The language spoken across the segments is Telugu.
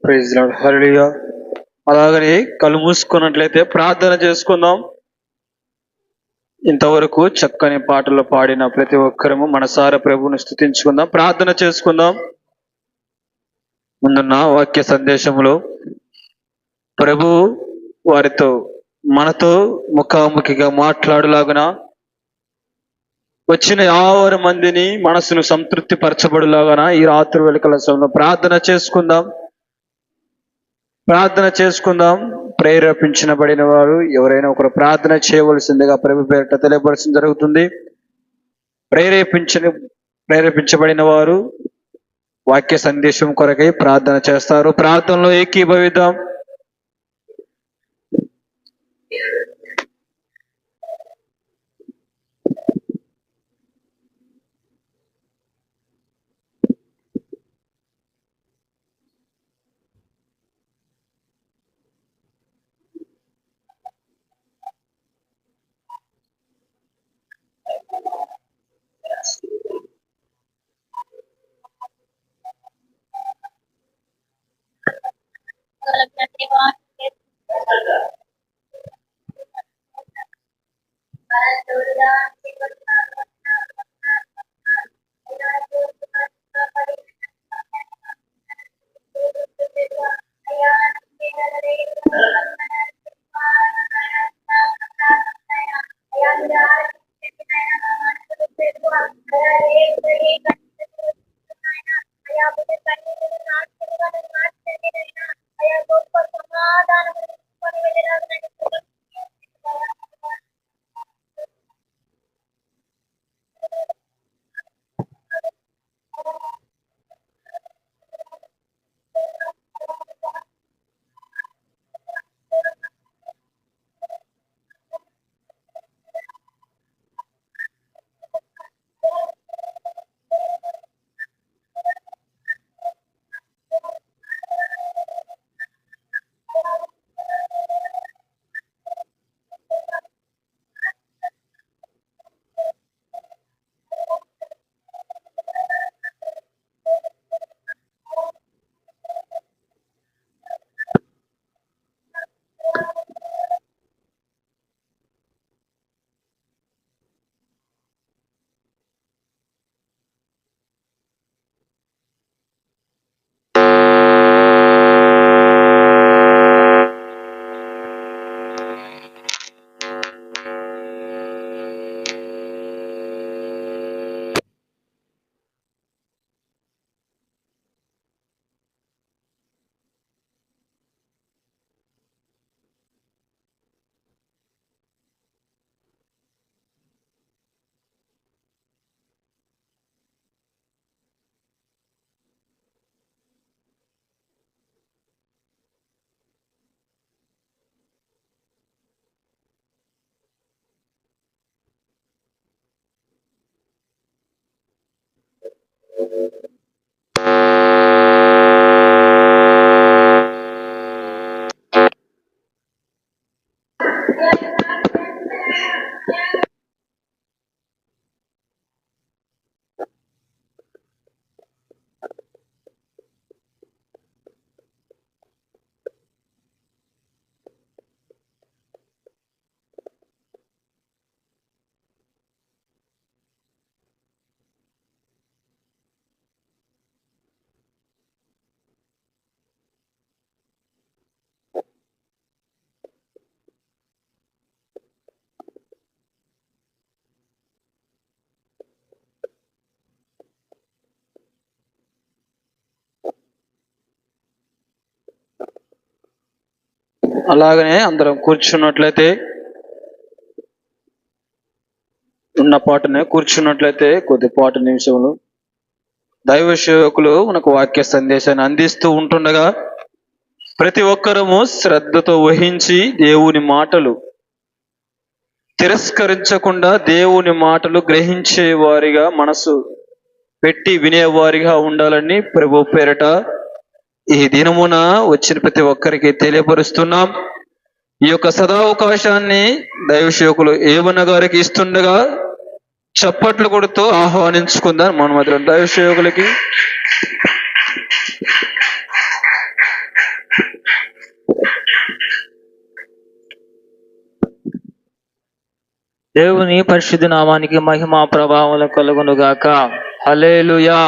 ప్రైజ్ లార్డ్, హల్లెలూయా. అలాగని కళ్ళు మూసుకున్నట్లయితే ప్రార్థన చేసుకుందాం. ఇంతవరకు చక్కని పాటలు పాడిన ప్రతి ఒక్కరము మనసారా ప్రభువుని స్తుతించుకుందాం, ప్రార్థన చేసుకుందాం. ముందున్న వాక్య సందేశంలో ప్రభు వారితో మనతో ముఖాముఖిగా మాట్లాడులాగున వచ్చిన 6 మందిని మనసును సంతృప్తి పరచబడులాగాన ఈ రాత్రి వెలుకల సమయంలో ప్రార్థన చేసుకుందాం. ప్రేరేపించబడిన వారు ఎవరైనా ఒకరు ప్రార్థన చేయవలసిందిగా ప్రభు పేరిట తెలియపరచడం జరుగుతుంది. ప్రేరేపించబడిన వారు వాక్య సందేశం కొరకై ప్రార్థన చేస్తారు. ప్రార్థనలో ఏకీభవిద్దాం. అలాగనే అందరం కూర్చున్నట్లయితే కొద్దిపాటు నిమిషములు దైవ సేవకులు మనకు వాక్య సందేశాన్ని అందిస్తూ ఉంటుండగా ప్రతి ఒక్కరము శ్రద్ధతో వహించి దేవుని మాటలు తిరస్కరించకుండా దేవుని మాటలు గ్రహించే వారిగా మనసు పెట్టి వినేవారిగా ఉండాలని ప్రభు పేరట ఈ దినమున వచ్చిన ప్రతి ఒక్కరికి తెలియపరుస్తున్నాం. ఈ యొక్క సదావకాశాన్ని దైవ సేవకులు ఏమన్న గారికి ఇస్తుండగా చప్పట్లు కొడుతూ ఆహ్వానించుకుందాం. మన మధ్య దైవ సేవకులకి దేవుని పరిశుద్ధ నామానికి మహిమ ప్రభావం కలుగును గాక. హల్లెలూయా,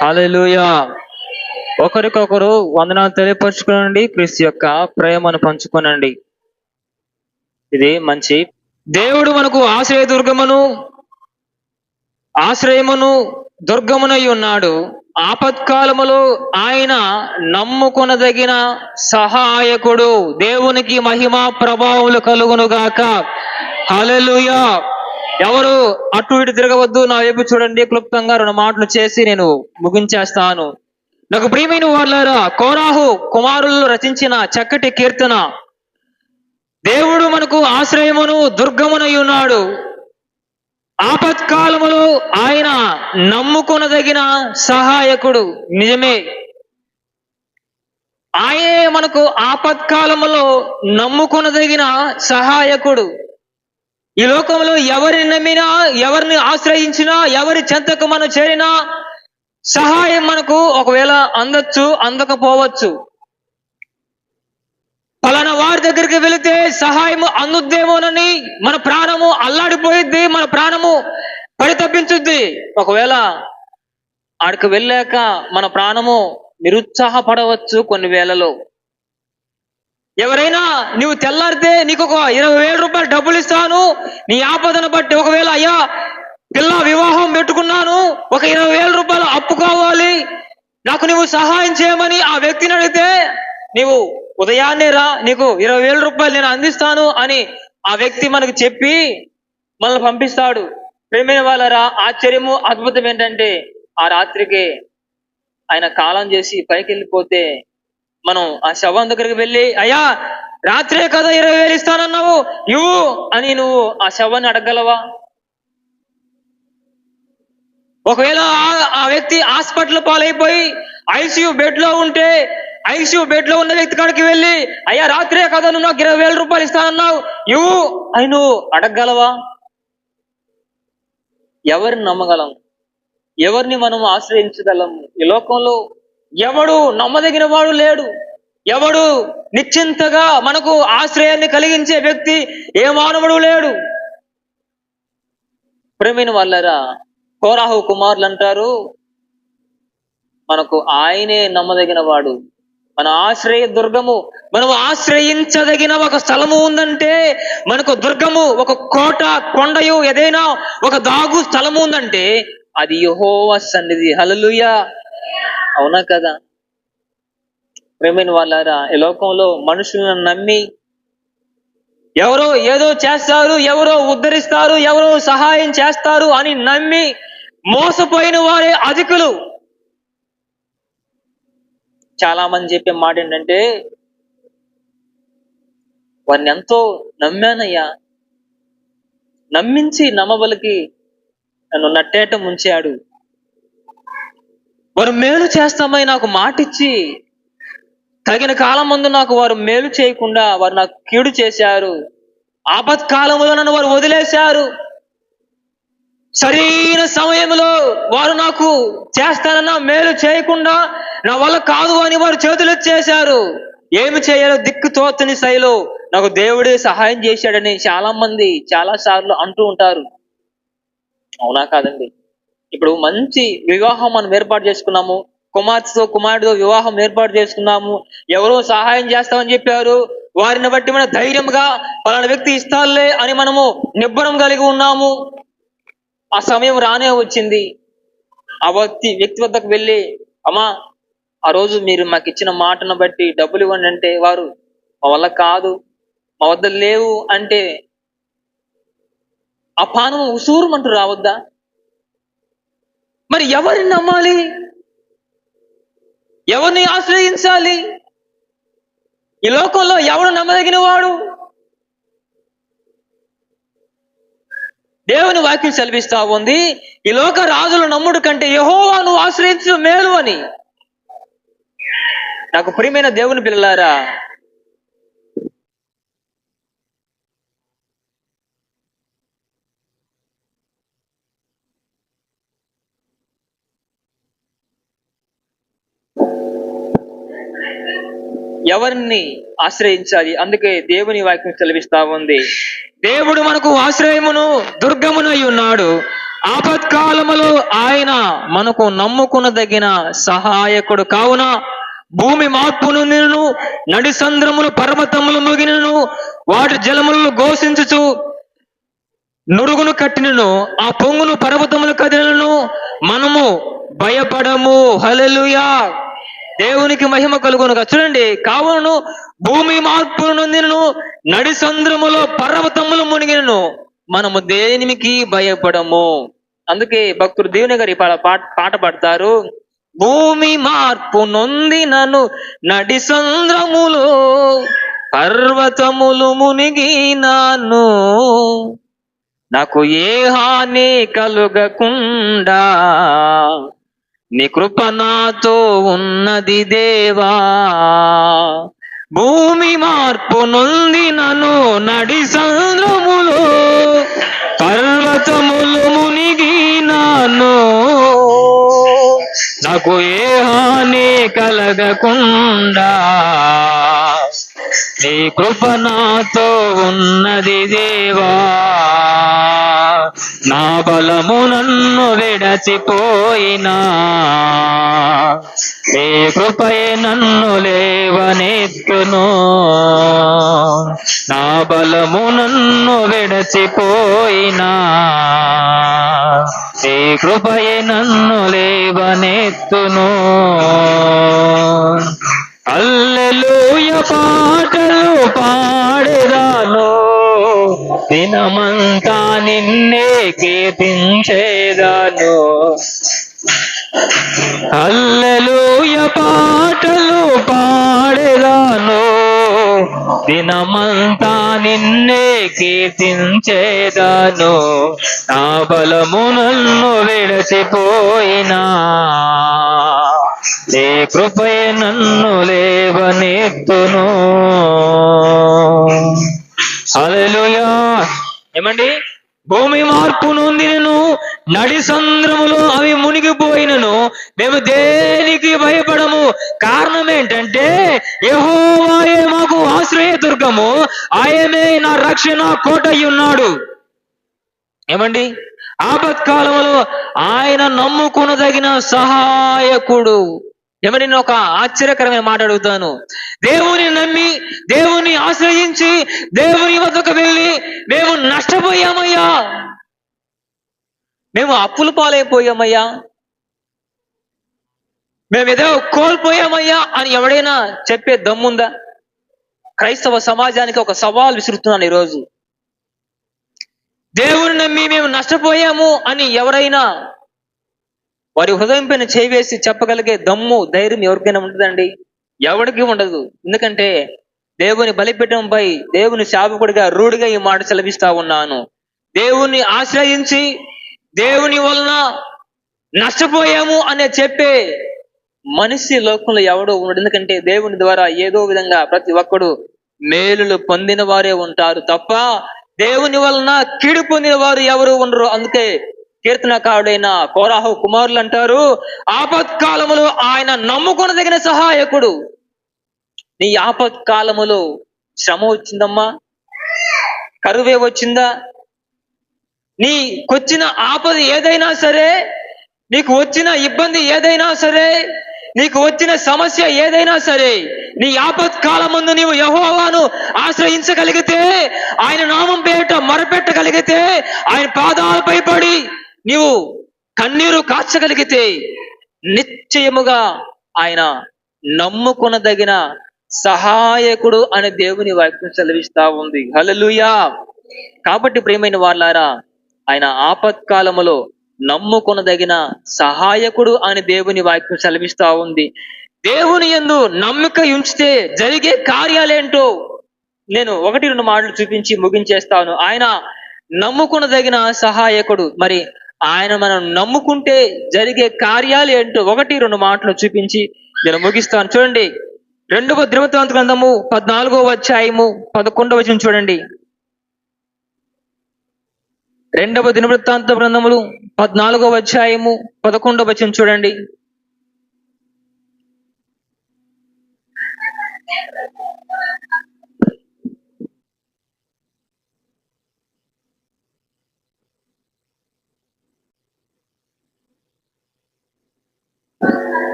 హల్లెలూయా. ఒకరికొకరు వందనాలు తెలియపరచుకోనండి. క్రీస్తు యొక్క ప్రేమను పంచుకోనండి. ఇది మంచి. దేవుడు మనకు ఆశ్రయమును దుర్గమునై ఉన్నాడు. ఆపత్కాలములో ఆయన నమ్ముకొనదగిన సహాయకుడు. దేవునికి మహిమ ప్రభావములు కలుగును గాక. హల్లెలూయా. ఎవరు అటు ఇటు తిరగవద్దు, నా వైపు చూడండి. క్లుప్తంగా 2 మాటలు చేసి నేను ముగించేస్తాను. నాకు ప్రియమైన వాళ్ళారా, కోరాహు కుమారులు రచించిన చక్కటి కీర్తన. దేవుడు మనకు ఆశ్రయమును దుర్గమునై ఉన్నాడు. ఆపత్కాలములో ఆయన నమ్ముకొనదగిన సహాయకుడు. నిజమే, ఆయనే మనకు ఆపత్కాలములో నమ్ముకొనదగిన సహాయకుడు. ఈ లోకంలో ఎవరిని నమ్మినా, ఎవరిని ఆశ్రయించినా, ఎవరి చెంతకు మనం చేరినా సహాయం మనకు ఒకవేళ అందొచ్చు, అందకపోవచ్చు. పలానా వారి దగ్గరికి వెళితే సహాయం అందుద్దేమోనని మన ప్రాణము అల్లాడిపోయిద్ది, మన ప్రాణము పరితపించుద్ది. ఒకవేళ ఆడికి వెళ్ళాక మన ప్రాణము నిరుత్సాహపడవచ్చు కొన్ని వేళలో. ఎవరైనా నువ్వు తెల్లారితే నీకు ఒక 20,000 రూపాయలు డబ్బులు ఇస్తాను, నీ ఆపదను బట్టి. ఒకవేళ అయ్యా పిల్ల వివాహం పెట్టుకున్నాను, ఒక 20,000 రూపాయలు అప్పు కావాలి, నాకు నువ్వు సహాయం చేయమని ఆ వ్యక్తిని అడిగితే, నీవు ఉదయాన్నే రా, నీకు 20,000 రూపాయలు నేను అందిస్తాను అని ఆ వ్యక్తి మనకు చెప్పి మనల్ని పంపిస్తాడు. ప్రేమైన వాళ్ళరా, ఆశ్చర్యము అద్భుతం ఏంటంటే ఆ రాత్రికి ఆయన కాలం చేసి పైకి వెళ్ళిపోతే మనం ఆ శవం దగ్గరికి వెళ్ళి, అయ్యా రాత్రే కదా 20,000 ఇస్తానన్నావు, ఇవ్వు అని నువ్వు ఆ శవాన్ని అడగలవా? ఒకవేళ ఆ వ్యక్తి హాస్పిటల్ పాలైపోయి ఐసీయూ బెడ్ లో ఉంటే, ఐసీయూ బెడ్ లో ఉన్న వ్యక్తి కాడికి వెళ్ళి, అయ్యా రాత్రే కదా నువ్వు నాకు 20,000 రూపాయలు ఇస్తానన్నావు, ఇవ్వు అని నువ్వు అడగగలవా? ఎవరిని నమ్మగలం? ఎవరిని మనం ఆశ్రయించగలము? ఈ లోకంలో ఎవడు నమ్మదగిన వాడు లేడు. ఎవడు నిశ్చింతగా మనకు ఆశ్రయాన్ని కలిగించే వ్యక్తి ఏ మానవుడు లేడు. ప్రేమైన వాళ్ళరా, కోరాహు కుమారులు అంటారు, మనకు ఆయనే నమ్మదగిన వాడు, మన ఆశ్రయ దుర్గము. మనం ఆశ్రయించదగిన ఒక స్థలము ఉందంటే, మనకు దుర్గము, ఒక కోట, కొండయు, ఏదైనా ఒక దాగు స్థలము ఉందంటే అది యెహోవా సన్నిధి. హల్లెలూయా, అవునా కదా? ప్రేమైన వాళ్ళారా, ఈ లోకంలో మనుషులను నమ్మి ఎవరో ఏదో చేస్తారు, ఎవరో ఉద్ధరిస్తారు, ఎవరో సహాయం చేస్తారు అని నమ్మి మోసపోయిన వారే అధికులు. చాలా మంది చెప్పే మాట ఏంటంటే, వారిని ఎంతో నమ్మానయ్యా, నమ్మించి నమ్మబలికి నన్ను నట్టేట ముంచాడు. వారు మేలు చేస్తామని నాకు మాటిచ్చి తగిన కాలం ముందు నాకు వారు మేలు చేయకుండా వారు నాకు కీడు చేశారు. ఆపత్కాలంలో నన్ను వారు వదిలేశారు. సరైన సమయంలో వారు నాకు చేస్తానన్న మేలు చేయకుండా నా వల్ల కాదు అని వారు చేతులు ఎత్తేశారు. ఏమి చేయాలో దిక్కు తోచని స్థాయిలో నాకు దేవుడే సహాయం చేశాడని చాలా మంది చాలా సార్లు అంటూ ఉంటారు. అవునా కాదండి? ఇప్పుడు మంచి వివాహం మనం ఏర్పాటు చేసుకున్నాము, కుమారుడితో వివాహం ఏర్పాటు చేసుకున్నాము, ఎవరో సహాయం చేస్తామని చెప్పారు, వారిని బట్టి మనం ధైర్యంగా పలానా వ్యక్తి ఇస్తారులే అని మనము నిబ్బరం కలిగి ఉన్నాము. ఆ సమయం రానే వచ్చింది. ఆ వ్యక్తి వద్దకు వెళ్ళి, అమ్మా ఆ రోజు మీరు మాకు ఇచ్చిన మాటను బట్టి డబ్బులు ఇవ్వండి అంటే, వారు మా వల్ల కాదు, మా వద్ద లేవు అంటే ఆ పానం ఉసూరుమంటూ రావద్దా? మరి ఎవరిని నమ్మాలి? ఎవరిని ఆశ్రయించాలి? ఈ లోకంలో ఎవడు నమ్మదగిన వాడు? దేవుని వాక్యం సెలవిస్తా ఉంది, ఈ లోక రాజులు నమ్ముడు కంటే యెహోవాను ఆశ్రయించడం మేలు అని. నాకు ప్రియమైన దేవుని పిల్లలారా, ఎవరిని ఆశ్రయించాలి? అందుకే దేవుని వాక్యం సెలవిస్తా ఉంది, దేవుడు మనకు ఆశ్రయమును దుర్గమునై ఉన్నాడు, ఆపత్కాలములో ఆయన మనకు నమ్ముకునదగిన సహాయకుడు. కావున భూమి మార్పును నిన్ను నడి సంద్రములు పర్వతములు ముగినను, వాటి జలములను ఘోషించుచు నురుగును కట్టినను, ఆ పొంగును పర్వతములు కదిలినను మనము భయపడము. హల్లెలూయా, దేవునికి మహిమ కలుగునుగా. చూడండి, కావును భూమి మార్పు నొందినను, నడి సంద్రములో పర్వతములు మునిగినను మనము దేనికి భయపడము. అందుకే భక్తుడు దేవుని గారి పాట పాడతారు, భూమి మార్పు నొందినను నడి సంద్రములో పర్వతములు మునిగినాను, నాకు ఏ హాని కలుగకుండా నీ కృప నాతో ఉన్నది దేవా. భూమి మార్పు నొందినను నడి సంద్రములో పర్వతములు మునిగినాను, నాకు ఏ హాని కలగకుండా నీ కృప నాతో ఉన్నది దేవా. నా బలము నన్ను విడచిపోయినా నీ కృపయే నన్ను లేవనెత్తును. నా బలము నన్ను విడచిపోయినా నీ కృపయే నన్ను లేవనెత్తును. హల్లెలూయా పాటలు పాడెదాను, దినమంతా నిన్నే కీర్తించేదాను. హల్లెలూయా పాటలు పాడెదాను, దినమంతా నిన్నే కీర్తించేదాను. నా బలము నన్ను విడచిపోయినా నీ కృపే నన్ను లేవనెత్తును. హల్లెలూయా. ఏమండి, భూమి మార్పు నొందినను నడి సంద్రములో అవి మునిగిపోయినను మేము దేనికి భయపడము. కారణం ఏంటంటే యెహోవాయే మాకు ఆశ్రయ దుర్గము, ఆయనే నా రక్షణ కోట ఉన్నాడు. ఏమండి, ఆపత్కాలంలో ఆయన నమ్ముకునదగిన సహాయకుడు. ఏమని నేను ఒక ఆశ్చర్యకరమైన మాట అడుగుతాను, దేవుని నమ్మి దేవుని ఆశ్రయించి దేవుని వద్దకు వెళ్ళి మేము నష్టపోయామయ్యా, మేము అప్పుల పాలైపోయామయ్యా, మేము ఏదో కోల్పోయామయ్యా అని ఎవడైనా చెప్పే దమ్ముందా? క్రైస్తవ సమాజానికి ఒక సవాల్ విసురుతున్నాను ఈరోజు. దేవుని నమ్మి మేము నష్టపోయాము అని ఎవరైనా వారి హృదయం పైన చేవేసి చెప్పగలిగే దమ్ము ధైర్యం ఎవరికైనా ఉంటుందండి? ఎవరికి ఉండదు. ఎందుకంటే దేవుని బలిపీఠంపై దేవుని సేవకుడిగా రూఢిగా ఈ మాట సెలవిస్తా ఉన్నాను. దేవుణ్ణి ఆశ్రయించి దేవుని వలన నష్టపోయాము అనే చెప్పే మనిషి లోకంలో ఎవడో ఉండడు. ఎందుకంటే దేవుని ద్వారా ఏదో విధంగా ప్రతి ఒక్కడు మేలులు పొందిన వారే ఉంటారు తప్ప దేవుని వలన కీడు పొందిన వారు ఎవరు ఉండరు. అందుకే కీర్తనకారుడైన కోరాహు కుమారులు అంటారు, ఆపత్కాలములో ఆయన నమ్ముకొనదగిన సహాయకుడు. నీ ఆపత్కాలములో శ్రమ వచ్చిందమ్మా, కరువే వచ్చిందా, నీకొచ్చిన ఆపద ఏదైనా సరే, నీకు వచ్చిన ఇబ్బంది ఏదైనా సరే, నీకు వచ్చిన సమస్య ఏదైనా సరే, నీ ఆపత్కాలమందు నీవు యెహోవాను ఆశ్రయించగలిగితే, ఆయన నామం పేరిట మొరపెట్టగలిగితే, ఆయన పాదాలపై పడి నీవు కన్నీరు కార్చగలిగితే నిశ్చయముగా ఆయన నమ్ముకొనదగిన సహాయకుడు అనే దేవుని వాక్యం సెలవిస్తా ఉంది. హల్లెలూయా. కాబట్టి ప్రియమైన వాళ్ళారా, ఆయన ఆపత్కాలములో నమ్ముకొనదగిన సహాయకుడు అని దేవుని వాక్యం సెలవిస్తా ఉంది. దేవుని యందు నమ్మిక ఉంచితే జరిగే కార్యాలేంటో నేను 1-2 మాటలు చూపించి ముగించేస్తాను. ఆయన నమ్ముకొనదగిన సహాయకుడు. మరి ఆయన మనం నమ్ముకుంటే జరిగే కార్యాలు ఏంటో 1-2 మాటలు చూపించి నేను ముగిస్తాను. చూడండి, 2వ దినవృత్తాంత గ్రంథము 14వ అధ్యాయము 11వ వచనం చూడండి. 2వ దినవృత్తాంత గ్రంథములు 14వ అధ్యాయము 11వ వచనం చూడండి.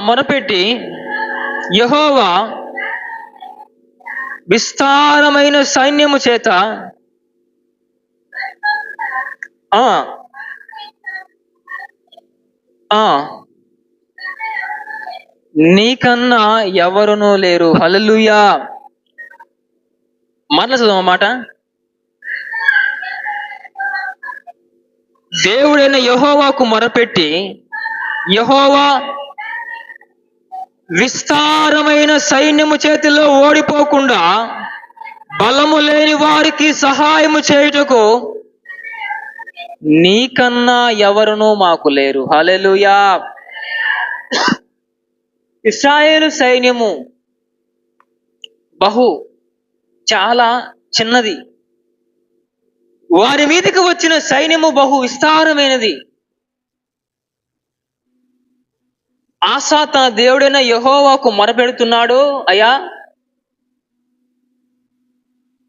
మొరపెట్టి యెహోవా విస్తారమైన సైన్యము చేత ఆ ఆ నీకన్నా ఎవరునూ లేరు. హల్లెలూయా. మరల చదువు మాట. దేవుడైన యెహోవాకు మొరపెట్టి యెహోవా విస్తారమైన సైన్యము చేతిలో ఓడిపోకుండా బలము లేని వారికి సహాయము చేయుటకు నీకన్నా ఎవరునూ మాకు లేరు. హల్లెలూయా. ఇశ్రాయేలు సైన్యము చాలా చిన్నది. వారి మీదకి వచ్చిన సైన్యము బహు విస్తారమైనది. ఆసా తన దేవుడైన యెహోవాకు మొరపెడుతున్నాడు, అయ్యా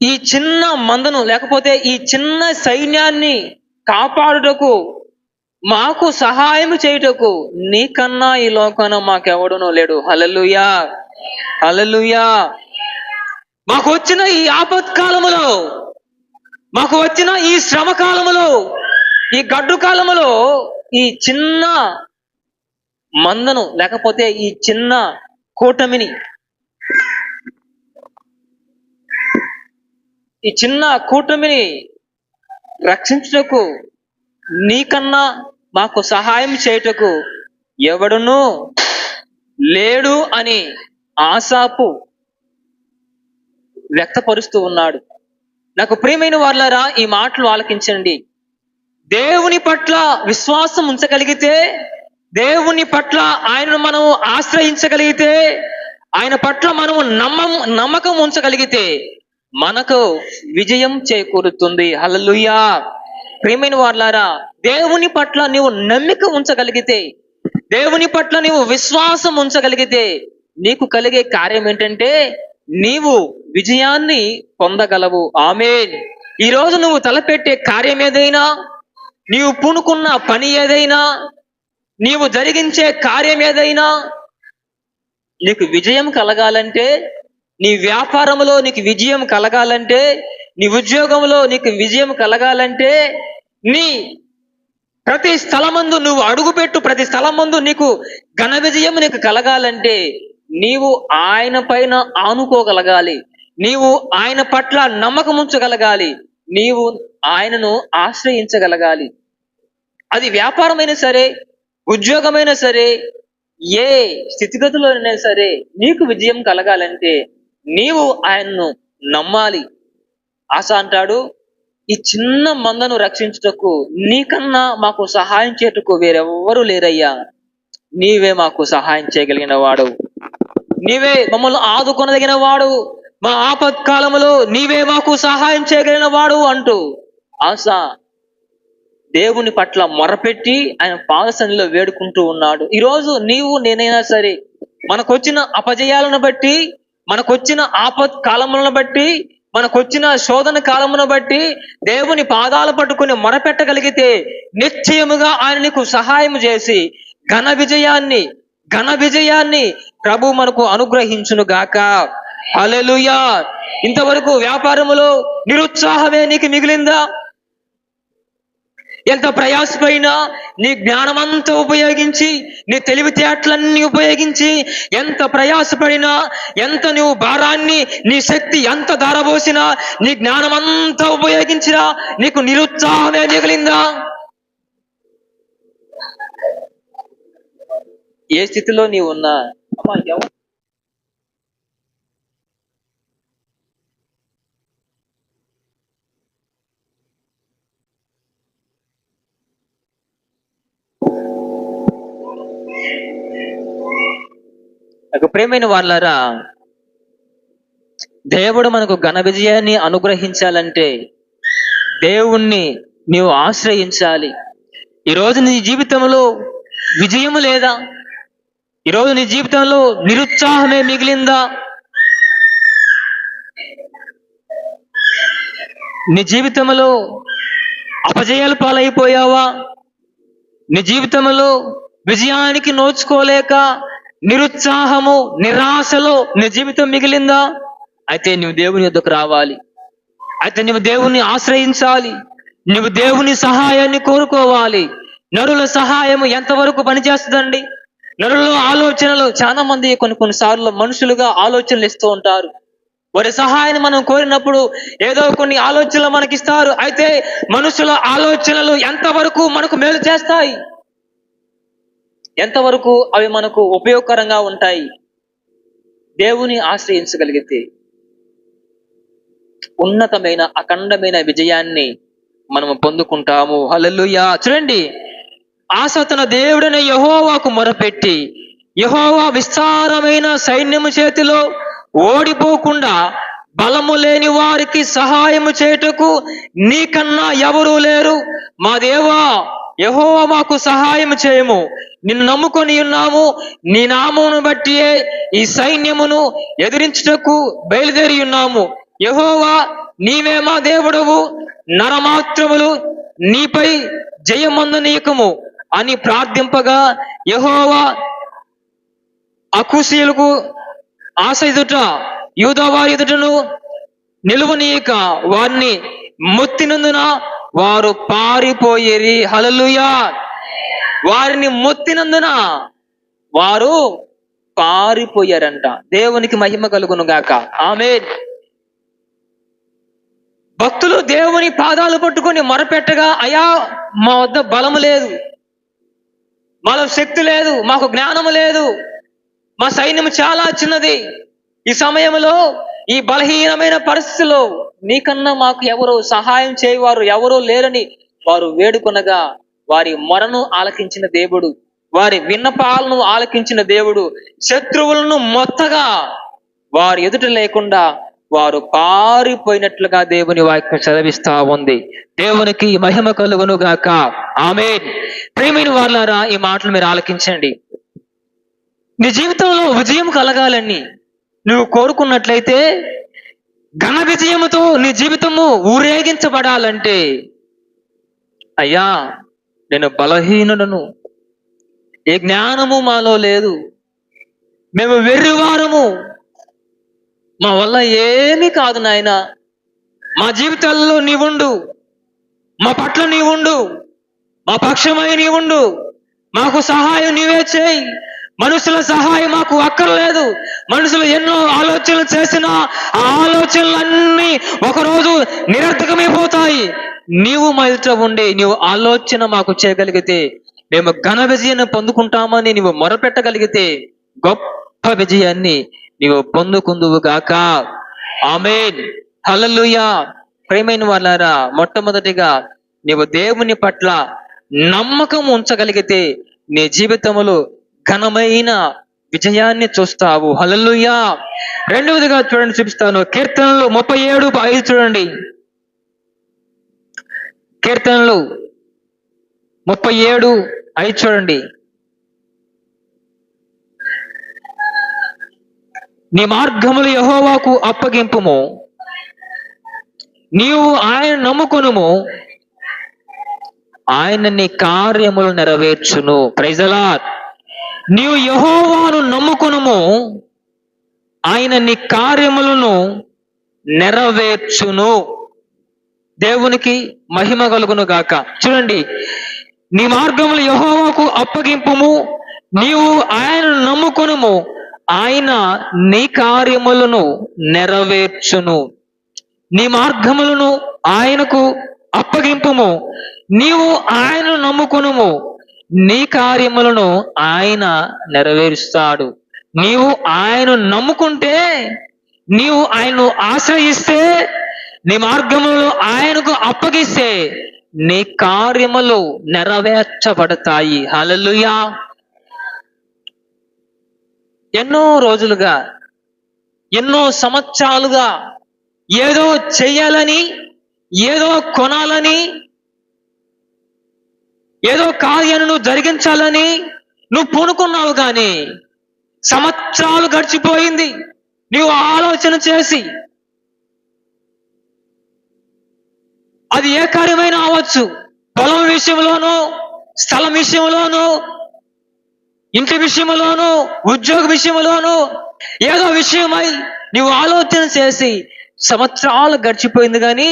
ఈ చిన్న మందను లేకపోతే ఈ చిన్న సైన్యాన్ని కాపాడుటకు మాకు సహాయం చేయుటకు నీకన్నా ఈ లోకాన మాకెవడునో లేడు. హల్లెలూయా, హల్లెలూయా. మాకు వచ్చిన ఈ ఆపత్కాలములో, మాకు వచ్చిన ఈ శ్రమ కాలములో, ఈ గడ్డు కాలములో ఈ చిన్న మందను లేకపోతే ఈ చిన్న కూటమిని, ఈ చిన్న కూటమిని రక్షించుటకు నీకన్నా మాకు సహాయం చేయుటకు ఎవడునూ లేడు అని ఆసాపు వ్యక్తపరుస్తూ ఉన్నాడు. నాకు ప్రియమైన వారలారా, ఈ మాటలు ఆలకించండి. దేవుని పట్ల విశ్వాసం ఉంచగలిగితే, దేవుని పట్ల ఆయనను మనం ఆశ్రయించగలిగితే, ఆయన పట్ల మనము నమ్మకం ఉంచగలిగితే మనకు విజయం చేకూరుతుంది. హల్లెలూయా. ప్రియమైన వారలారా, దేవుని పట్ల నీవు నమ్మిక ఉంచగలిగితే, దేవుని పట్ల నీవు విశ్వాసం ఉంచగలిగితే నీకు కలిగే కార్యం ఏంటంటే నీవు విజయాన్ని పొందగలవు. ఆమేన్. ఈరోజు నువ్వు తలపెట్టే కార్యం ఏదైనా, నీవు పూనుకున్న పని ఏదైనా, నీవు జరిగించే కార్యం ఏదైనా నీకు విజయం కలగాలంటే, నీ వ్యాపారంలో నీకు విజయం కలగాలంటే, నీ ఉద్యోగంలో నీకు విజయం కలగాలంటే, నీ ప్రతి స్థలమందు నువ్వు అడుగుపెట్టు ప్రతి స్థలమందు నీకు ఘన విజయం నీకు కలగాలంటే నీవు ఆయన పైన ఆనుకోగలగాలి, నీవు ఆయన పట్ల నమ్మకం ఉంచగలగాలి, నీవు ఆయనను ఆశ్రయించగలగాలి. అది వ్యాపారమైనా సరే, ఉద్యోగమైనా సరే, ఏ స్థితిగతిలోనైనా సరే నీకు విజయం కలగాలంటే నీవు ఆయన్ను నమ్మాలి. ఆశ అంటాడు, ఈ చిన్న మందను రక్షించుటకు నీకన్నా మాకు సహాయం చేయుటకు వేరెవ్వరూ లేరయ్యా, నీవే మాకు సహాయం చేయగలిగిన వాడు, నీవే మమ్మల్ని ఆదుకొనదగిన వాడు, మా ఆపత్కాలములో నీవే మాకు సహాయం చేయగలిగిన వాడు అంటూ ఆశ దేవుని పట్ల మొరపెట్టి ఆయన పాదసన్నిధిలో వేడుకుంటూ ఉన్నాడు. ఈరోజు నీవు నేనైనా సరే మనకొచ్చిన అపజయాలను బట్టి, మనకొచ్చిన ఆపత్కాలములను బట్టి, మనకొచ్చిన శోధన కాలమును బట్టి దేవుని పాదాలు పట్టుకుని మొరపెట్టగలిగితే నిశ్చయముగా ఆయన నీకు సహాయం చేసి ఘన విజయాన్ని ప్రభు మనకు అనుగ్రహించును గాక. హల్లెలూయా. ఇంతవరకు వ్యాపారములో నిరుత్సాహమే నీకు మిగిలిందా? ఎంత ప్రయాసపైనా నీ జ్ఞానమంతా ఉపయోగించి, నీ తెలివితేటలన్నీ ఉపయోగించి, ఎంత ప్రయాసపడినా, ఎంత నువ్వు భారాన్ని, నీ శక్తి ఎంత ధారపోసినా, నీ జ్ఞానమంతా ఉపయోగించినా నీకు నిరుత్సాహమే మిగిలిందా? ఏ స్థితిలో నీవు ఉన్నా నాకు ప్రియమైన వారలారా, దేవుడు మనకు ఘన విజయాన్ని అనుగ్రహించాలంటే దేవుణ్ణి నీవు ఆశ్రయించాలి. ఈరోజు నీ జీవితంలో విజయము లేదా? ఈరోజు నీ జీవితంలో నిరుత్సాహమే మిగిలిందా? నీ జీవితంలో అపజయాలు పాలైపోయావా? నీ జీవితంలో విజయానికి నోచుకోలేక నిరుత్సాహము, నిరాశలో నీ జీవితం మిగిలిందా? అయితే నువ్వు దేవుని యొద్దకు రావాలి. అయితే నువ్వు దేవుణ్ణి ఆశ్రయించాలి. నువ్వు దేవుని సహాయాన్ని కోరుకోవాలి. నరుల సహాయము ఎంతవరకు పనిచేస్తుందండి? నరుల ఆలోచనలు, చాలా మంది కొన్నిసార్లు మనుషులుగా ఆలోచనలు ఇస్తూ ఉంటారు. వారి సహాయాన్ని మనం కోరినప్పుడు ఏదో కొన్ని ఆలోచనలు మనకిస్తారు. అయితే మనుషుల ఆలోచనలు ఎంతవరకు మనకు మేలు చేస్తాయి? ఎంతవరకు అవి మనకు ఉపయోగకరంగా ఉంటాయి? దేవుని ఆశ్రయించగలిగితే ఉన్నతమైన అఖండమైన విజయాన్ని మనము పొందుకుంటాము. హల్లెలూయా. చూడండి, ఆస తన దేవుడైన యెహోవాకు మొరపెట్టి యెహోవా విస్తారమైన సైన్యము చేతిలో ఓడిపోకుండా బలము లేని వారికి సహాయము చేయుటకు నీకన్నా ఎవరూ లేరు. మా దేవా యెహోవా మాకు సహాయం చేయము. నిన్ను నమ్ముకొని ఉన్నాము. నీ నామమును బట్టియే ఈ సైన్యమును ఎదిరించుటకు బయలుదేరి ఉన్నాము. యెహోవా నీవే మా దేవుడవు. నరమాత్రములు నీపై జయమందనీయకము అని ప్రార్థింపగా యెహోవా అకూషీయులకు ఆశ ఎదుట యూదావారి ఎదుటను నిలువనీయక వారిని మొత్తినందున వారు పారిపోయేరి. హల్లెలూయా. వారిని మొత్తినందున వారు పారిపోయారంట. దేవునికి మహిమ కలుగును గాక. ఆమేన్. భక్తులు దేవుని పాదాలు పట్టుకొని మొరపెట్టగా, అయ్యా మా వద్ద బలము లేదు, మాలో శక్తి లేదు, మాకు జ్ఞానము లేదు, మా సైన్యం చాలా చిన్నది, ఈ సమయంలో ఈ బలహీనమైన పరిస్థితిలో నీకన్నా మాకు ఎవరు సహాయం చేయవారు ఎవరూ లేరని వారు వేడుకొనగా, వారి మొరను ఆలకించిన దేవుడు, వారి విన్నపాలను ఆలకించిన దేవుడు శత్రువులను మొత్తగా వారి ఎదుట లేకుండా వారు పారిపోయినట్లుగా దేవుని వాక్యం చదివిస్తా ఉంది. దేవునికి మహిమ కలుగును గాక. ఆమేన్. ప్రియమైన వారులారా, ఈ మాటలు మీరు ఆలకించండి. నీ జీవితంలో విజయం కలగాలని నువ్వు కోరుకున్నట్లయితే, ఘన విజయముతో నీ జీవితము ఊరేగించబడాలంటే, అయ్యా నేను బలహీనుడను, ఏ జ్ఞానము మాలో లేదు, మేము వెర్రివారము, మా వల్ల ఏమీ కాదు నాయన, మా జీవితాల్లో నీవుండు, మా పట్ల నీవుండు, మా పక్షమై నీవుండు, మాకు సహాయం నీవే చేయి. మనుషుల సహాయం మాకు అక్కర్లేదు. మనుషులు ఎన్నో ఆలోచనలు చేసినా ఆ ఆలోచనలన్నీ ఒకరోజు నిరర్థకమైపోతాయి. నీవు మా ఎదుట ఉండి నీవు ఆలోచన మాకు చేయగలిగితే, మేము ఘన విజయాన్ని పొందుకుంటామని నీవు మొరపెట్టగలిగితే, గొప్ప విజయాన్ని నీవు పొందుకుందువు గాక. ఆమేన్. హల్లెలూయా. ప్రియమైన వాళ్ళారా, మొట్టమొదటిగా నీవు దేవుని పట్ల నమ్మకం ఉంచగలిగితే నీ జీవితంలో ఘనమైన విజయాన్ని చూస్తావు. హల్లెలూయా. రెండవదిగా చూడండి, చూపిస్తాను. కీర్తనలు 37:5 చూడండి. కీర్తనలు 37:5 చూడండి. నీ మార్గములు యెహోవాకు అప్పగింపుము, నీవు ఆయన నమ్ముకొనుము, ఆయన నీ కార్యములు నెరవేర్చును. Praise the lord. నీవు యెహోవాను నమ్ముకొనుము, ఆయన నీ కార్యములను నెరవేర్చును. దేవునికి మహిమ కలుగును గాక. చూడండి, నీ మార్గములు యెహోవాకు అప్పగింపుము, నీవు ఆయనను నమ్ముకొనుము, ఆయన నీ కార్యములను నెరవేర్చును. నీ మార్గములను ఆయనకు అప్పగింపుము, నీవు ఆయనను నమ్ముకొనుము, నీ కార్యములను ఆయన నెరవేరుస్తాడు. నీవు ఆయనను నమ్ముకుంటే, నీవు ఆయనను ఆశ్రయిస్తే, నీ మార్గములను ఆయనకు అప్పగిస్తే నీ కార్యములు నెరవేర్చబడతాయి. హల్లెలూయా. ఎన్నో రోజులుగా, ఎన్నో సంవత్సరాలుగా ఏదో చెయ్యాలని, ఏదో కొనాలని, ఏదో కార్యాన్ని నువ్వు జరిగించాలని నువ్వు పూనుకున్నావు, కానీ సంవత్సరాలు గడిచిపోయింది. నీవు ఆలోచన చేసి, అది ఏ కార్యమైనా అవ్వచ్చు, పొలం విషయంలోనూ, స్థలం విషయంలోనూ, ఇంటి విషయంలోను, ఉద్యోగ విషయంలోను, ఏదో విషయమై నువ్వు ఆలోచన చేసి సంవత్సరాలు గడిచిపోయింది కానీ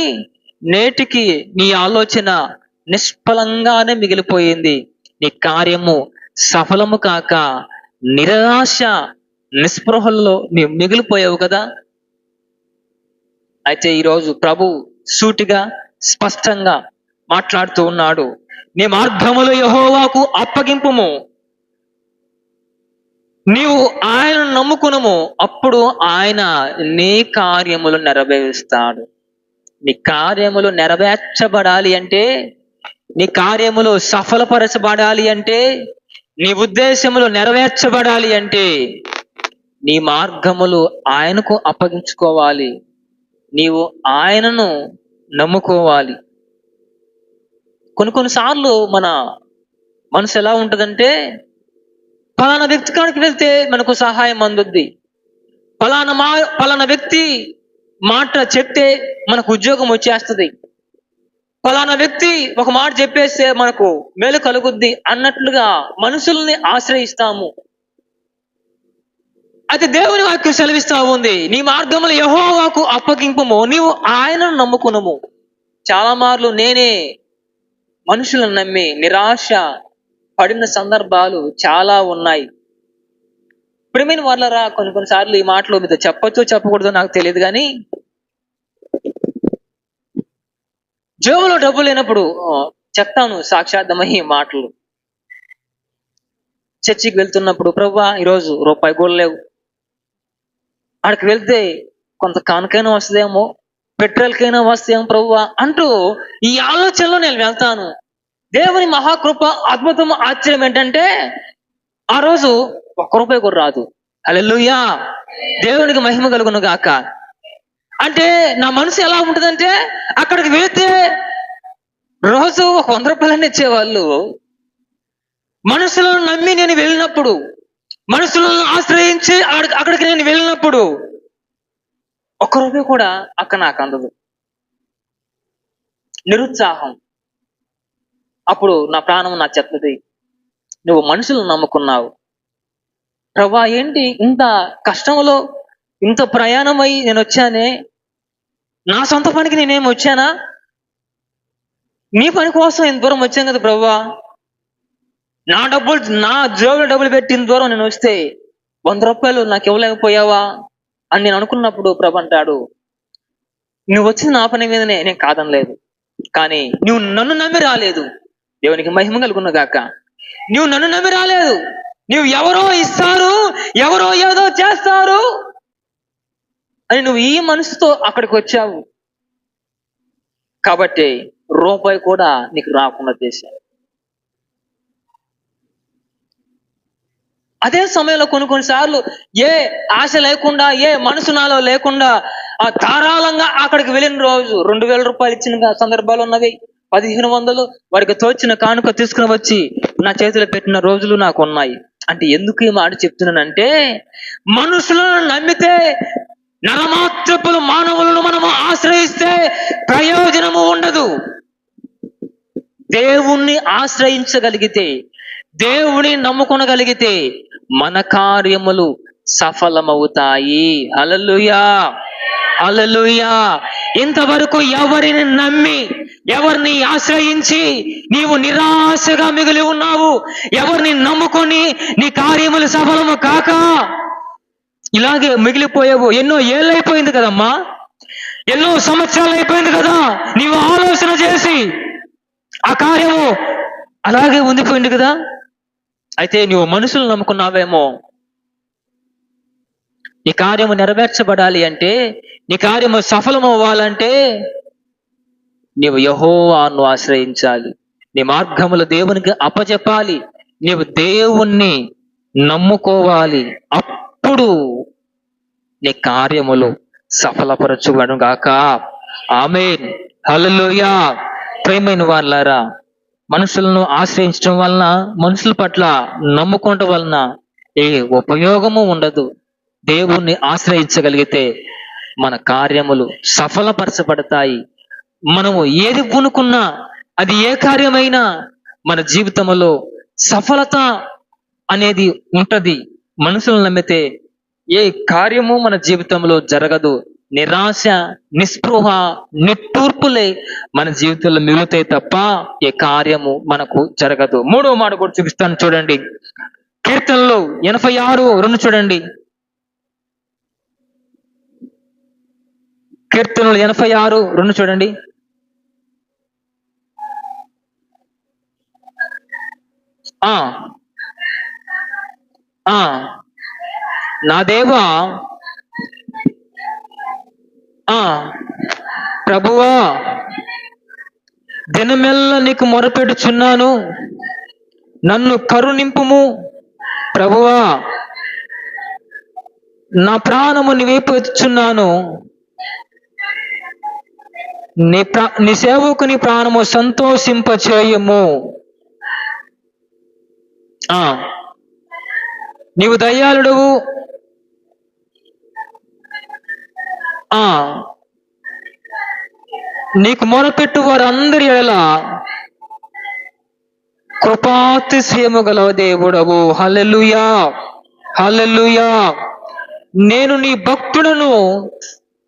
నేటికి నీ ఆలోచన నిష్ఫలంగానే మిగిలిపోయింది. నీ కార్యము సఫలము కాక నిరాశ నిస్పృహల్లో నీవు మిగిలిపోయావు కదా. అయితే ఈరోజు ప్రభు సూటిగా స్పష్టంగా మాట్లాడుతూ ఉన్నాడు. నీ మార్గములు యెహోవాకు అప్పగింపుము, నీవు ఆయనను నమ్ముకునము, అప్పుడు ఆయన నీ కార్యములు నెరవేరుస్తాడు. నీ కార్యములు నెరవేర్చబడాలి అంటే, నీ కార్యములు సఫలపరచబడాలి అంటే, నీ ఉద్దేశములు నెరవేర్చబడాలి అంటే నీ మార్గములు ఆయనకు అప్పగించుకోవాలి. నీవు ఆయనను నమ్ముకోవాలి. కొన్నిసార్లు మన మనసు ఎలా ఉంటుందంటే, ఫలానా వ్యక్తి కాడికి వెళ్తే మనకు సహాయం అందుద్ది, ఫలానా వ్యక్తి మాట చెప్తే మనకు ఉద్యోగం వచ్చేస్తుంది, ఫలానా వ్యక్తి ఒక మాట చెప్పేస్తే మనకు మేలు కలుగుద్ది అన్నట్లుగా మనుషుల్ని ఆశ్రయిస్తాము. అయితే దేవుని వాక్యం సెలవిస్తా ఉంది, నీ మార్గములు యెహోవాకు అప్పగింపుము, నీవు ఆయనను నమ్ముకునము. చాలా మార్లు నేనే మనుషులను నమ్మి నిరాశ పడిన సందర్భాలు చాలా ఉన్నాయి. ప్రియమైన వాళ్ళరా, కొన్నిసార్లు ఈ మాటలు మీతో చెప్పొచ్చో చెప్పకూడదో నాకు తెలియదు కానీ, జేబులో డబ్బు లేనప్పుడు చెప్తాను సాక్షార్థమయ్యే మాటలు. చర్చికి వెళ్తున్నప్పుడు, ప్రభువా ఈరోజు రూపాయి కూడా లేవు, అక్కడికి వెళ్తే కొంత కానుకైనా వస్తుందేమో, పెట్రోల్కైనా వస్తుందేమో ప్రభువా అంటూ ఈ ఆలోచనలో నేను వెళ్తాను. దేవుని మహాకృప, అద్భుతం, ఆశ్చర్యం ఏంటంటే ఆ రోజు 1 రూపాయి కూడా రాదు. హల్లెలూయా, దేవునికి మహిమ కలుగును గాక. అంటే నా మనసు ఎలా ఉంటుందంటే, అక్కడికి వెళితే రోజు 100 రూపాయలన్నీ ఇచ్చేవాళ్ళు. మనుషులను నమ్మి నేను వెళ్ళినప్పుడు, మనుషులను ఆశ్రయించి అక్కడికి నేను వెళ్ళినప్పుడు 1 రూపాయి కూడా అక్కడ నాకు అందదు. నిరుత్సాహం. అప్పుడు నా ప్రాణం నా చెప్తుంది, నువ్వు మనుషులను నమ్ముకున్నావు. ప్రభా ఏంటి ఇంత కష్టంలో ఇంత ప్రయాణమై నేను వచ్చానే, నా సొంత పనికి నేనేం వచ్చానా, నీ పని కోసం ఇంత దూరం వచ్చాను కదా ప్రభా, నా జేబులో డబ్బులు పెట్టిన దూరం నేను వస్తే 100 రూపాయలు నాకు ఇవ్వలేకపోయావా అని నేను అనుకున్నప్పుడు ప్రభు అంటాడు, నువ్వు వచ్చిన నా పని మీదనే, నేను కాదనలేదు, కానీ నువ్వు నన్ను నమ్మి రాలేదు. దేవునికి మహిమ కలుగును గాక. నువ్వు నన్ను నమ్మి రాలేదు, నువ్వు ఎవరో ఇస్తారు, ఎవరో ఏదో చేస్తారు అని నువ్వు ఈ మనసుతో అక్కడికి వచ్చావు కాబట్టి రూపాయి కూడా నీకు రాకుండా చేశాను. అదే సమయంలో కొన్నిసార్లు ఏ ఆశ లేకుండా, ఏ మనసు నాలో లేకుండా ధారాళంగా అక్కడికి వెళ్ళిన రోజు 2000 రూపాయలు ఇచ్చిన సందర్భాలు ఉన్నవి. 1500 వాడికి తోచిన కానుక తీసుకుని వచ్చి నా చేతిలో పెట్టిన రోజులు నాకు ఉన్నాయి. అంటే ఎందుకు ఈ మాట చెప్తున్నానంటే, మనుషులను నమ్మితే, నరమాత్రపులు మానవులను మనము ఆశ్రయిస్తే ప్రయోజనము ఉండదు. దేవుణ్ణి ఆశ్రయించగలిగితే, దేవుని నమ్ముకొనగలిగితే మన కార్యములు సఫలమవుతాయి. హల్లెలూయా, హల్లెలూయా. ఇంతవరకు ఎవరిని నమ్మి, ఎవరిని ఆశ్రయించి నీవు నిరాశగా మిగిలి ఉన్నావు, ఎవరిని నమ్ముకొని నీ కార్యములు సఫలము కాక ఇలాగే మిగిలిపోయావు. ఎన్నో ఏళ్ళు అయిపోయింది కదమ్మా, ఎన్నో సంవత్సరాలు అయిపోయింది కదా నీవు ఆలోచన చేసి, ఆ కార్యము అలాగే ఉండిపోయింది కదా. అయితే నువ్వు మనుషులు నమ్ముకున్నావేమో. నీ కార్యము నెరవేర్చబడాలి అంటే, నీ కార్యము సఫలమవ్వాలంటే నీవు యెహోవాను ఆశ్రయించాలి, నీ మార్గములు దేవునికి అప్పచెప్పాలి, నీవు దేవుణ్ణి నమ్ముకోవాలి. అప్పుడు నీ కార్యములు సఫలపరచుబడును గాక. ఆమేన్, హల్లెలూయా. ప్రియమైన వాళ్ళారా, మనుషులను ఆశ్రయించడం వలన, మనుషుల పట్ల నమ్ముకోవటం వలన ఏ ఉపయోగము ఉండదు. దేవుణ్ణి ఆశ్రయించగలిగితే మన కార్యములు సఫలపరచబడతాయి. మనము ఏది పూనుకున్నా, అది ఏ కార్యమైనా మన జీవితంలో సఫలత అనేది ఉంటది. మనుషులను నమ్మితే ఏ కార్యము మన జీవితంలో జరగదు. నిరాశ, నిస్పృహ, నిట్టూర్పులే మన జీవితంలో మిగులుతాయి తప్ప ఏ కార్యము మనకు జరగదు. మూడవ మాట కూడా చూపిస్తాను చూడండి. కీర్తనలు 86:2 చూడండి. కీర్తనలు 86:2 చూడండి. ఆ ఆ నా దేవా, ఆ ప్రభువా, దినమెల్లా నీకు మొరపెట్టుచున్నాను, నన్ను కరుణింపుము. ప్రభువా, నా ప్రాణము నీ వైపు ఎత్తుచున్నాను, నీ సేవకుని ప్రాణము సంతోషింపచేయము. ఆ నీవు దయాళుడవు, ఆ నీకు మొరపెట్టు వారందరి ఎడల కృపాతిశయము గల దేవుడవు. హల్లెలూయా, హల్లెలూయా. నేను నీ భక్తుడను,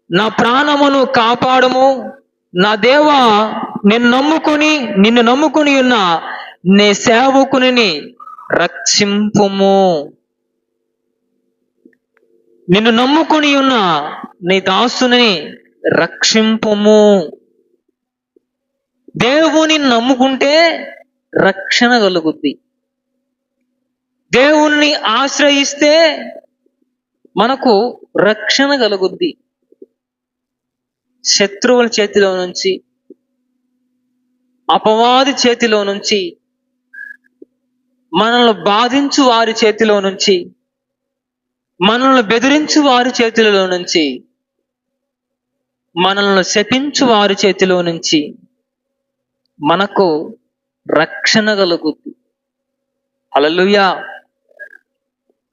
నా ప్రాణమును కాపాడము. నా దేవా, నిన్ను నమ్ముకుని ఉన్న నీ సేవకుని రక్షింపుము. నిన్ను నమ్ముకుని ఉన్న నీ దాసుని రక్షింపుము. దేవుని నమ్ముకుంటే రక్షణ కలుగుద్ది. దేవుణ్ణి ఆశ్రయిస్తే మనకు రక్షణ కలుగుద్ది. శత్రువుల చేతిలో నుంచి, అపవాది చేతిలో నుంచి, మనల్ని బాధించు వారి చేతిలో నుంచి, మనల్ని బెదిరించు వారి చేతిలో నుంచి, మనల్ని శపించు వారి చేతిలో నుంచి మనకు రక్షణ కలుగుద్ది. హల్లెలూయా.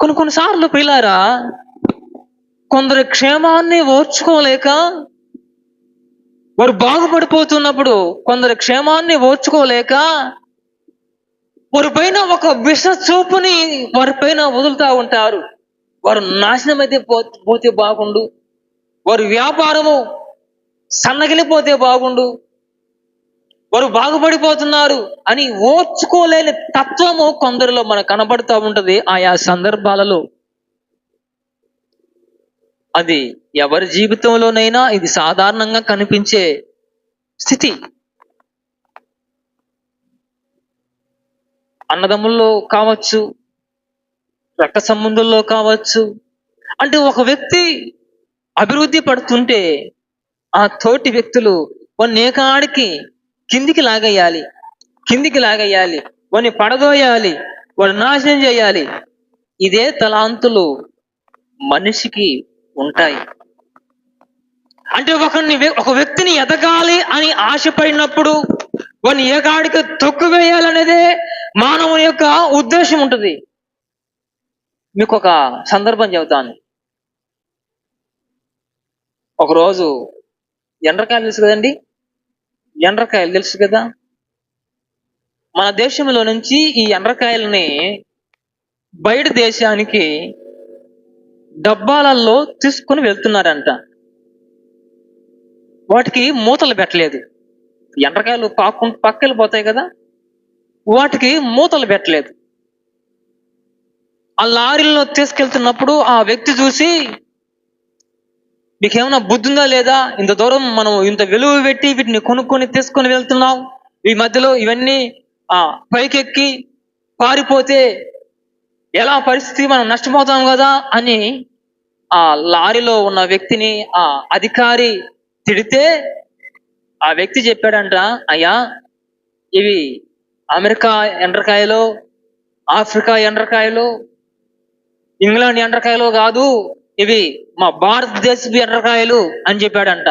కొన్నిసార్లు పిల్లారా, కొందరి క్షేమాన్ని ఓర్చుకోలేక, వారు బాగుపడిపోతున్నప్పుడు కొందరి క్షేమాన్ని ఓర్చుకోలేక వారి పైన ఒక విష చూపుని వారి పైన వదులుతూ ఉంటారు. వారు నాశనం అయితే పోతే బాగుండు, వారి వ్యాపారము సన్నగిలిపోతే బాగుండు, వారు బాగుపడిపోతున్నారు అని ఓర్చుకోలేని తత్వము కొందరిలో మనకు కనబడుతూ ఉంటది ఆయా సందర్భాలలో. అది ఎవరి జీవితంలోనైనా ఇది సాధారణంగా కనిపించే స్థితి. అన్నదమ్ముల్లో కావచ్చు, రక్త సంబంధుల్లో కావచ్చు. అంటే ఒక వ్యక్తి అభివృద్ధి పడుతుంటే ఆ తోటి వ్యక్తులు వాడిని ఏకాడికి కిందికి లాగేయాలి, వాడిని పడదోయాలి, వాడిని నాశనం చేయాలి. ఇదే తలాంతులు మనిషికి ఉంటాయి. అంటే ఒక వ్యక్తిని ఎదగాలి అని ఆశపడినప్పుడు వాడిని ఏకాడికి తొక్కువేయాలనేదే మానవుని యొక్క ఉద్దేశం ఉంటుంది. మీకు ఒక సందర్భం చెబుతాను. ఒకరోజు ఎండ్రకాయలు తెలుసు కదండి, ఎండ్రకాయలు తెలుసు కదా. మన దేశంలో నుంచి ఈ ఎండ్రకాయలని బయట దేశానికి డబ్బాలలో తీసుకుని వెళ్తున్నారంట. వాటికి మూతలు పెట్టలేదు. ఎండ్రకాయలు పక్కెళ్ళిపోతాయి కదా, వాటికి మూతలు పెట్టలేదు. ఆ లారీలో తీసుకెళ్తున్నప్పుడు ఆ వ్యక్తి చూసి, మీకేమైనా బుద్ధి ఉందా లేదా, ఇంత దూరం మనం ఇంత విలువ పెట్టి వీటిని కొనుక్కొని తీసుకొని వెళ్తున్నాం, ఈ మధ్యలో ఇవన్నీ పైకెక్కి పారిపోతే ఎలా పరిస్థితి, మనం నష్టపోతాం కదా అని ఆ లారీలో ఉన్న వ్యక్తిని ఆ అధికారి తిడితే ఆ వ్యక్తి చెప్పాడంట, అయ్యా ఇవి అమెరికా ఎండ్రకాయలు, ఆఫ్రికా ఎండ్రకాయలు, ఇంగ్లాండ్ ఎండ్రకాయలు కాదు, ఇవి మా భారతదేశపు ఎండ్రకాయలు అని చెప్పాడంట.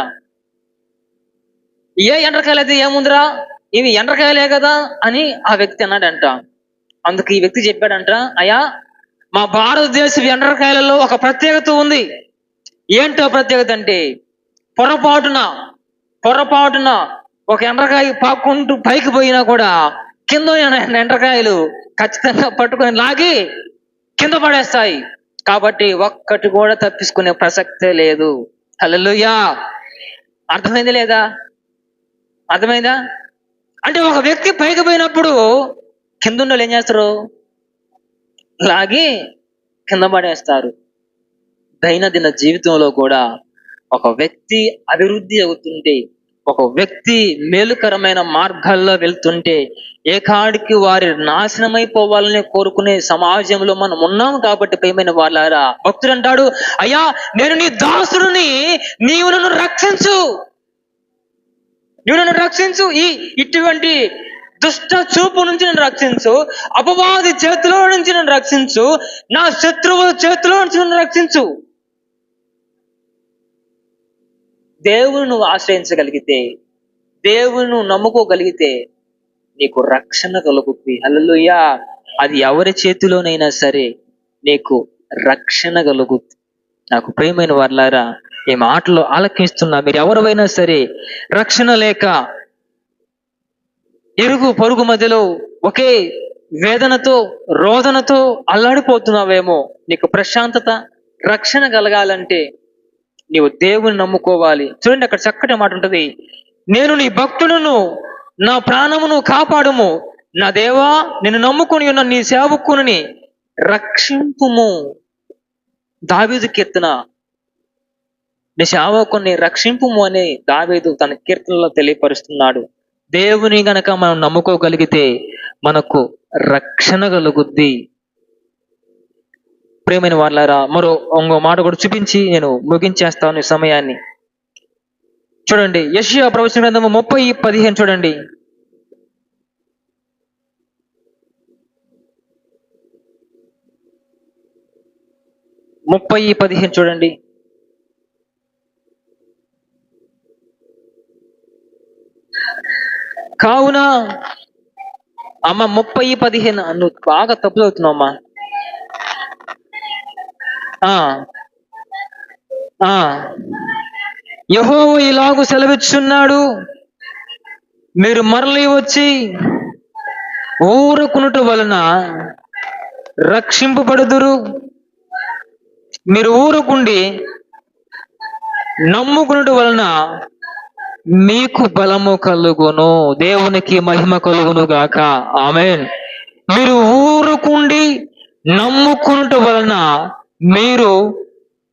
ఏ ఎండ్రకాయలు అయితే ఏముందిరా, ఇవి ఎండ్రకాయలే కదా అని ఆ వ్యక్తి అన్నాడంట. అందుకు ఈ వ్యక్తి చెప్పాడంట, అయ్యా మా భారతదేశపు ఎండ్రకాయలలో ఒక ప్రత్యేకత ఉంది. ఏంటో ప్రత్యేకత అంటే, పొరపాటున ఒక ఎండ్రకాయ పాక్కుంటూ పైకి పోయినా కూడా కింద ఎండ్రకాయలు ఖచ్చితంగా పట్టుకొని లాగి కింద పడేస్తాయి. కాబట్టి ఒక్కటి కూడా తప్పించుకునే ప్రసక్తే లేదు. హల్లెలూయా. అర్థమైంది లేదా? అర్థమైందా? అంటే ఒక వ్యక్తి పైకి పోయినప్పుడు కింద ఉన్న వాళ్ళు ఏం చేస్తారు? లాగి కింద పడేస్తారు. దైనందిన జీవితంలో కూడా ఒక వ్యక్తి అభివృద్ధి అవుతుంటే, ఒక వ్యక్తి మేలుకరమైన మార్గాల్లో వెళ్తుంటే, ఏకాడికి వారి నాశనమైపోవాలని కోరుకునే సమాజంలో మనం ఉన్నాం. కాబట్టి ప్రియమైన వాళ్ళారా, భక్తుడు అంటాడు, అయ్యా నేను నీ దాసుడిని, నీవు నన్ను రక్షించు, నీవు నన్ను రక్షించు, ఇటువంటి దుష్ట చూపు నుంచి నన్ను రక్షించు, అపవాది చేతిలో నుంచి నన్ను రక్షించు, నా శత్రువుల చేతిలో నుంచి నన్ను రక్షించు. దేవుని నువ్వు ఆశ్రయించగలిగితే, దేవుని నువ్వు నమ్ముకోగలిగితే నీకు రక్షణ కలుగుతుంది. హల్లెలూయా. అది ఎవరి చేతిలోనైనా సరే నీకు రక్షణ కలుగుతుంది. నాకు ప్రియమైన వారలారా, ఈ మాటలు ఆలకిస్తున్నా మీరు ఎవరైనా సరే రక్షణ లేక ఇరుగు పొరుగు మధ్యలో ఒకే వేదనతో రోదనతో అల్లాడిపోతున్నావేమో, నీకు ప్రశాంతత రక్షణ కలగాలంటే నీవు దేవుని నమ్ముకోవాలి. చూడండి, అక్కడ చక్కటి మాట ఉంటుంది, నేను నీ భక్తులను, నా ప్రాణమును కాపాడుము, నా దేవా నిన్ను నమ్ముకొని ఉన్న నీ సేవకుని రక్షింపుము. దావీదు కీర్తన, నీ సేవకుని రక్షింపుము అని దావీదు తన కీర్తనలో తెలియపరుస్తున్నాడు. దేవుని గనక మనం నమ్ముకోగలిగితే మనకు రక్షణ కలుగుద్ది. ప్రియమైన వాళ్ళారా, ఇంకో మాట కూడా చూపించి నేను ముగించేస్తాను ఈ సమయాన్ని. చూడండి, యెషయా ప్రవచన గ్రంథము 30:15 చూడండి. చూడండి. కావున అమ్మ 30:15 నువ్వు బాగా తప్పు చదువుతున్నావు అమ్మా. యెహోవా ఇలాగు సెలవిచ్చున్నాడు, మీరు మరలి వచ్చి ఊరకునుట వలన రక్షింపబడుదురు, మీరు ఊరకుండి నమ్ముకునుట వలన మీకు బలము కలుగును. దేవునికి మహిమ కలుగును గాక. ఆమేన్. మీరు ఊరుకుండి నమ్ముకునుట వలన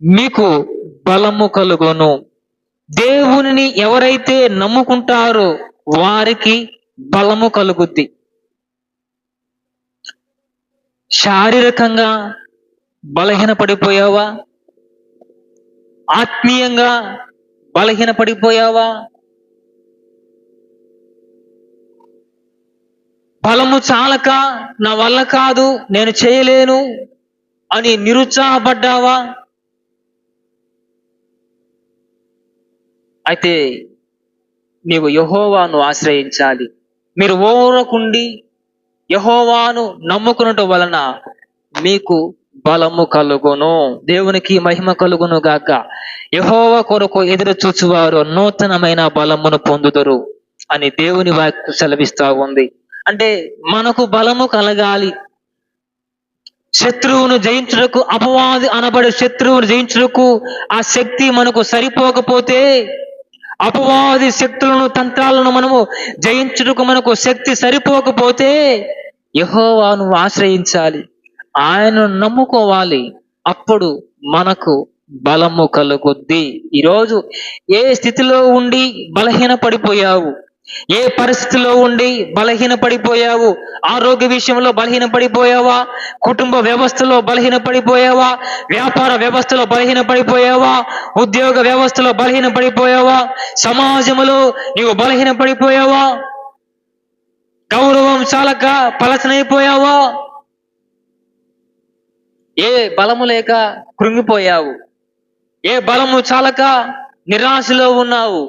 మీకు బలము కలుగును. దేవునిని ఎవరైతే నమ్ముకుంటారో వారికి బలము కలుగుద్ది. శారీరకంగా బలహీన పడిపోయావా? ఆత్మీయంగా బలహీన పడిపోయావా? బలము చాలక నా వల్ల కాదు, నేను చేయలేను అని నిరుత్సాహపడ్డావా? అయితే నీవు యెహోవాను ఆశ్రయించాలి. మీరు ఊరకుండి యెహోవాను నమ్ముకునుట వలన మీకు బలము కలుగును. దేవునికి మహిమ కలుగును గాక. యెహోవా కొరకు ఎదురు చూచువారు నూతనమైన బలమును పొందుదురు అని దేవుని వాక్యం సెలవిస్తా ఉంది. అంటే మనకు బలము కలగాలి. శత్రువును జయించుటకు, అపవాది అనబడే శత్రువును జయించుటకు ఆ శక్తి మనకు సరిపోకపోతే, అపవాది శక్తులను తంత్రాలను మనము జయించుటకు మనకు శక్తి సరిపోకపోతే యెహోవాను ఆశ్రయించాలి, ఆయనను నమ్ముకోవాలి. అప్పుడు మనకు బలము కలుగుద్ది. ఈరోజు ఏ స్థితిలో ఉండి బలహీన పడిపోయావు, ఏ పరిస్థితిలో ఉండి బలహీన పడిపోయావు? ఆరోగ్య విషయంలో బలహీన పడిపోయావా? కుటుంబ వ్యవస్థలో బలహీన పడిపోయావా? వ్యాపార వ్యవస్థలో బలహీన పడిపోయావా? ఉద్యోగ వ్యవస్థలో బలహీన పడిపోయావా? సమాజంలో నీవు బలహీన పడిపోయావా? గౌరవం చాలక పలచనైపోయావా? ఏ బలము లేక కృంగిపోయావు? ఏ బలము చాలక నిరాశలో ఉన్నావు?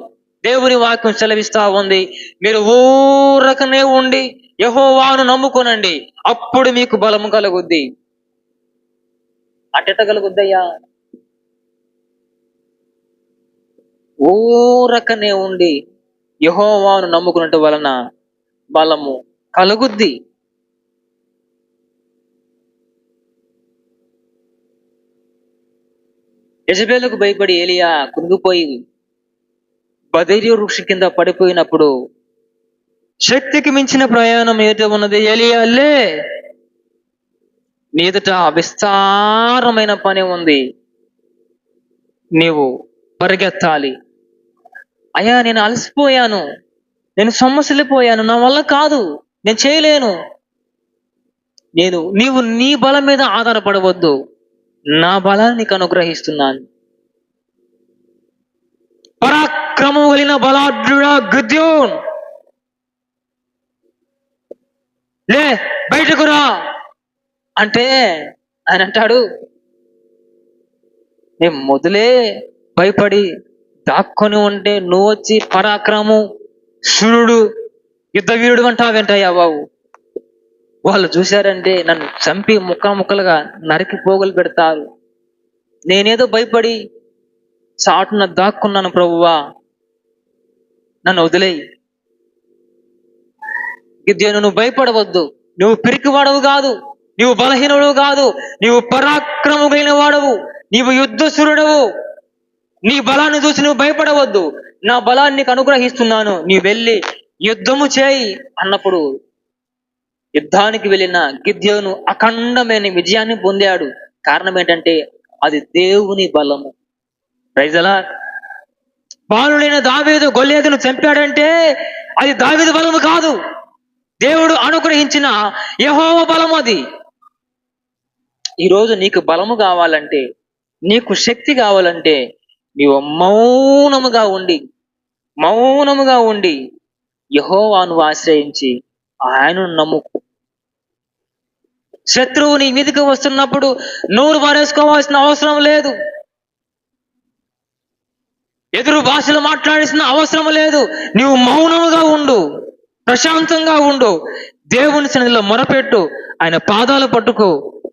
దేవుని వాక్యం సెలవిస్తా ఉంది, మీరు ఊరకనే ఉండి యెహోవాను నమ్ముకోనండి, అప్పుడు మీకు బలము కలుగుద్ది. అట్టెట కలుగుద్దయ్యా? ఊరకనే ఉండి యెహోవాను నమ్ముకున్నట్టు వలన బలము కలుగుద్ది. యెజబెలుకు భయపడి ఏలియా కుంగిపోయి బదరీ వృక్షం కింద పడిపోయినప్పుడు శక్తికి మించిన ప్రయాణం ఏదో ఉన్నది. ఏలియా లే, నీ ఎదుట విస్తారమైన పని ఉంది, నీవు పరిగెత్తాలి. అయ్యా నేను అలసిపోయాను, నేను సొమ్మసిల్లిపోయాను, నా వల్ల కాదు, నేను చేయలేను. నీవు నీ బలం మీద ఆధారపడవద్దు, నా బలాన్ని నీకు అనుగ్రహిస్తున్నాను. పరాక్రమం కలిగిన బలాఢ్యుడా గిద్యోన్, లే బయటకు రా అంటే ఆయన అంటాడు, నేను మొదలే భయపడి దాక్కొని ఉంటే నువ్వు వచ్చి పరాక్రమం శూరుడు యుద్ధ వీరుడు అంటావేంటయ్యా బాబు. వాళ్ళు చూశారంటే నన్ను చంపి ముక్కలుగా నరికి పోగులు పెడతారు. నేనేదో భయపడి చాటున దాక్కున్నాను ప్రభువా, నన్ను వదిలేయి. గిద్యోను, నువ్వు భయపడవద్దు, నువ్వు పిరికివాడవు కాదు, నీవు బలహీనుడు కాదు, నీవు పరాక్రమం కలిగిన వాడవు, నీవు యుద్ధశూరుడవు. నీ బలాన్ని చూసి నువ్వు భయపడవద్దు, నా బలాన్ని నీకు అనుగ్రహిస్తున్నాను, నీ వెళ్ళి యుద్ధము చేయి అన్నప్పుడు యుద్ధానికి వెళ్ళిన గిద్యోను అఖండమైన విజయాన్ని పొందాడు. కారణం ఏంటంటే అది దేవుని బలము. Praise the lord. బాలుడైన దావీదు గొల్లియాతును చంపాడంటే అది దావీదు బలము కాదు, దేవుడు అనుగ్రహించిన యెహోవా బలము అది. ఈరోజు నీకు బలము కావాలంటే, నీకు శక్తి కావాలంటే నీవు మౌనముగా ఉండి యెహోవాను ఆశ్రయించి ఆయనను నమ్ముకు. శత్రువు నీ మీదకి వస్తున్నప్పుడు నోరు పారేసుకోవాల్సిన అవసరం లేదు, ఎదురు భాషలు మాట్లాడాల్సిన అవసరం లేదు. నీవు మౌనముగా ఉండు, ప్రశాంతంగా ఉండు, దేవుని సన్నిధిలో మొరపెట్టు, ఆయన పాదాలు పట్టుకో,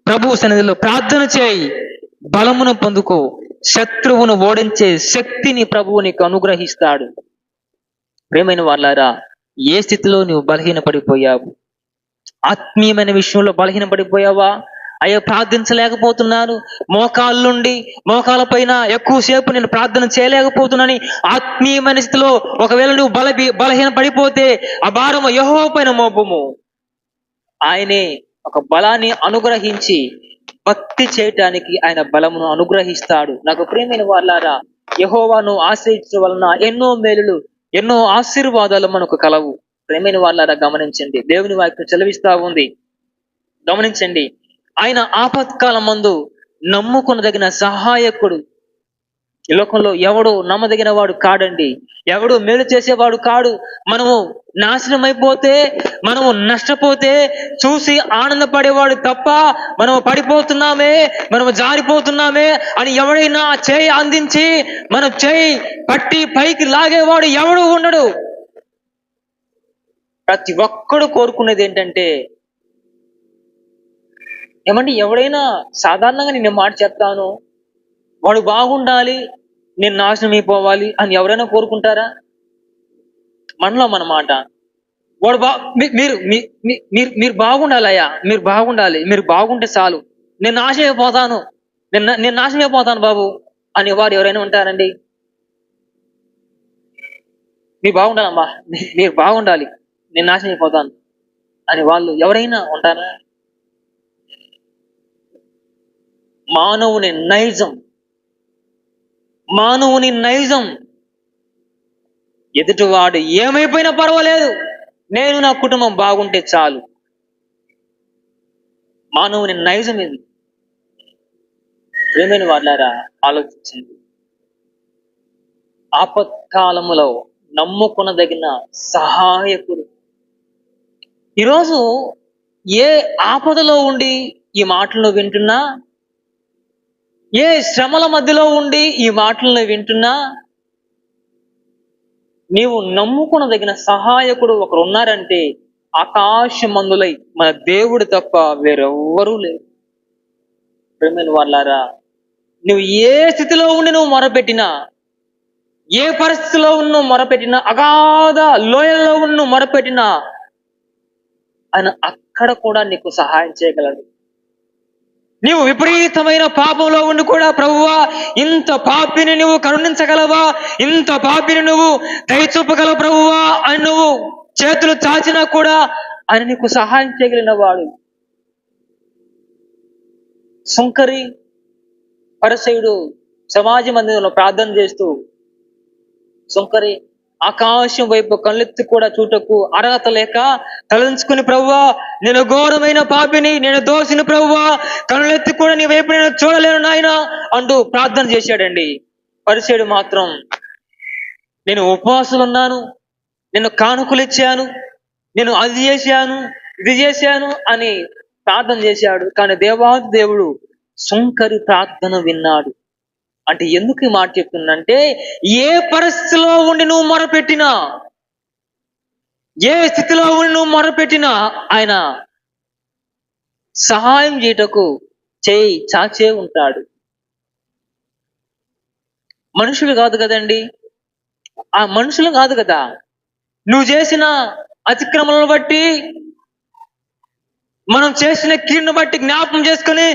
ప్రభు సన్నిధిలో ప్రార్థన చేయి, బలమును పొందుకో. శత్రువును ఓడించే శక్తిని ప్రభువు నీకు అనుగ్రహిస్తాడు. ప్రియమైన వాళ్ళారా, ఏ స్థితిలో నువ్వు బలహీనపడిపోయావు? ఆత్మీయమైన విషయంలో బలహీనపడిపోయావా? అయ్యో ప్రార్థించలేకపోతున్నాను, మోకాల పైన ఎక్కువసేపు నేను ప్రార్థన చేయలేకపోతున్నాను, ఆత్మీయమైన స్థితిలో ఒకవేళ నువ్వు బలహీన పడిపోతే ఆ భారము యెహోవా పైన మోపము. ఆయనే ఒక బలాన్ని అనుగ్రహించి భక్తి చేయటానికి ఆయన బలమును అనుగ్రహిస్తాడు. నాకు ప్రియమైన వాళ్ళారా, యెహోవాను ఆశ్రయించడం వలన ఎన్నో మేలులు, ఎన్నో ఆశీర్వాదాలు మనకు కలవు. ప్రియమైన వాళ్ళారా గమనించండి, దేవుని వాక్యం సెలవిస్తా ఉంది, గమనించండి. ఆయన ఆపత్కాలం మందు నమ్ముకొనదగిన సహాయకుడు. ఈ లోకంలో ఎవడు నమ్మదగిన వాడు కాడండి, ఎవడు మేలు చేసేవాడు కాడు. మనము నాశనం అయిపోతే, మనము నష్టపోతే చూసి ఆనందపడేవాడు తప్ప, మనము పడిపోతున్నామే, మనము జారిపోతున్నామే అని ఎవడైనా చేయి అందించి మనం చేయి పట్టి పైకి లాగేవాడు ఎవడు ఉండడు. ప్రతి ఒక్కడు కోరుకునేది ఏంటంటే, ఏమంటే ఎవడైనా సాధారణంగా నేను మాట చెప్తాను, వాడు బాగుండాలి, నేను నాశనం అయిపోవాలి అని ఎవరైనా కోరుకుంటారా? మనలో మన మాట, వాడు మీరు బాగుండాలయ్యా, మీరు బాగుండాలి, మీరు బాగుంటే చాలు, నేను నాశనం అయిపోతాను, నేను నాశనం అయిపోతాను బాబు అని వారు ఎవరైనా ఉంటారండి? మీరు బాగుండాలమ్మా, మీరు బాగుండాలి, నేను నాశనం అయిపోతాను అని వాళ్ళు ఎవరైనా ఉంటారా? మానవుని నైజం ఎదుటివాడు ఏమైపోయినా పర్వాలేదు, నేను నా కుటుంబం బాగుంటే చాలు. మానవుని నైజం ఇది. ప్రియమైన వాళ్ళారా ఆలోచించండి. ఆపత్కాలములో నమ్ముకొనదగిన సహాయకుడు. ఈరోజు ఏ ఆపదలో ఉండి ఈ మాటలను వింటున్నా, ఏ శ్రమల మధ్యలో ఉండి ఈ మాటలను వింటున్నా, నీవు నమ్ముకొనదగిన సహాయకుడు ఒకరు ఉన్నారంటే ఆకాశమందులై మన దేవుడు తప్ప వేరెవ్వరూ లేరు. ప్రియమైన వాళ్ళారా, నువ్వు ఏ స్థితిలో ఉండి నువ్వు మొరపెట్టినా, ఏ పరిస్థితిలో ఉన్న మొరపెట్టినా, అగాధ లోయల్లో ఉన్న మొరపెట్టినా ఆయన అక్కడ కూడా నీకు సహాయం చేయగలడు. నీవు విపరీతమైన పాపంలో ఉండి కూడా ప్రభువా ఇంత పాపిని నువ్వు కరుణించగలవా, ఇంత పాపిని నువ్వు దయ చూపగలవు ప్రభువా అని నువ్వు చేతులు చాచినా కూడా ఆయన నీకు సహాయం చేయగలిగిన వాడు. సుంకరి పరిసయుడు సమాజ మందిరంలో ప్రార్థన చేస్తూ సుంకరి ఆకాశం వైపు కళ్ళెత్తి కూడా చూటకు అర్హత లేక తలంచుకుని ప్రభువా నేను ఘోరమైన పాపిని, నేను దోషిని ప్రభువా, కళ్ళెత్తి కూడా నీ వైపు నేను చూడలేను నాయనా అంటూ ప్రార్థన చేశాడండి. పరిసయుడు మాత్రం నేను ఉపవాసాలు ఉన్నాను, నేను కానుకలు ఇచ్చాను, నేను అది చేశాను ఇది చేశాను అని ప్రార్థన చేశాడు. కానీ దేవాది దేవుడు సుంకరి ప్రార్థన విన్నాడు. అంటే ఎందుకు ఈ మాట చెప్తుందంటే, ఏ పరిస్థితిలో ఉండి నువ్వు మొరపెట్టినా, ఏ స్థితిలో ఉండి నువ్వు మొరపెట్టినా ఆయన సహాయం చేయటకు చేయి చాచే ఉంటాడు. మనుషులు కాదు కదండి, ఆ మనుషులు కాదు కదా, నువ్వు చేసిన అతిక్రమలను బట్టి, మనం చేసిన కీడును బట్టి జ్ఞాపకం చేసుకుని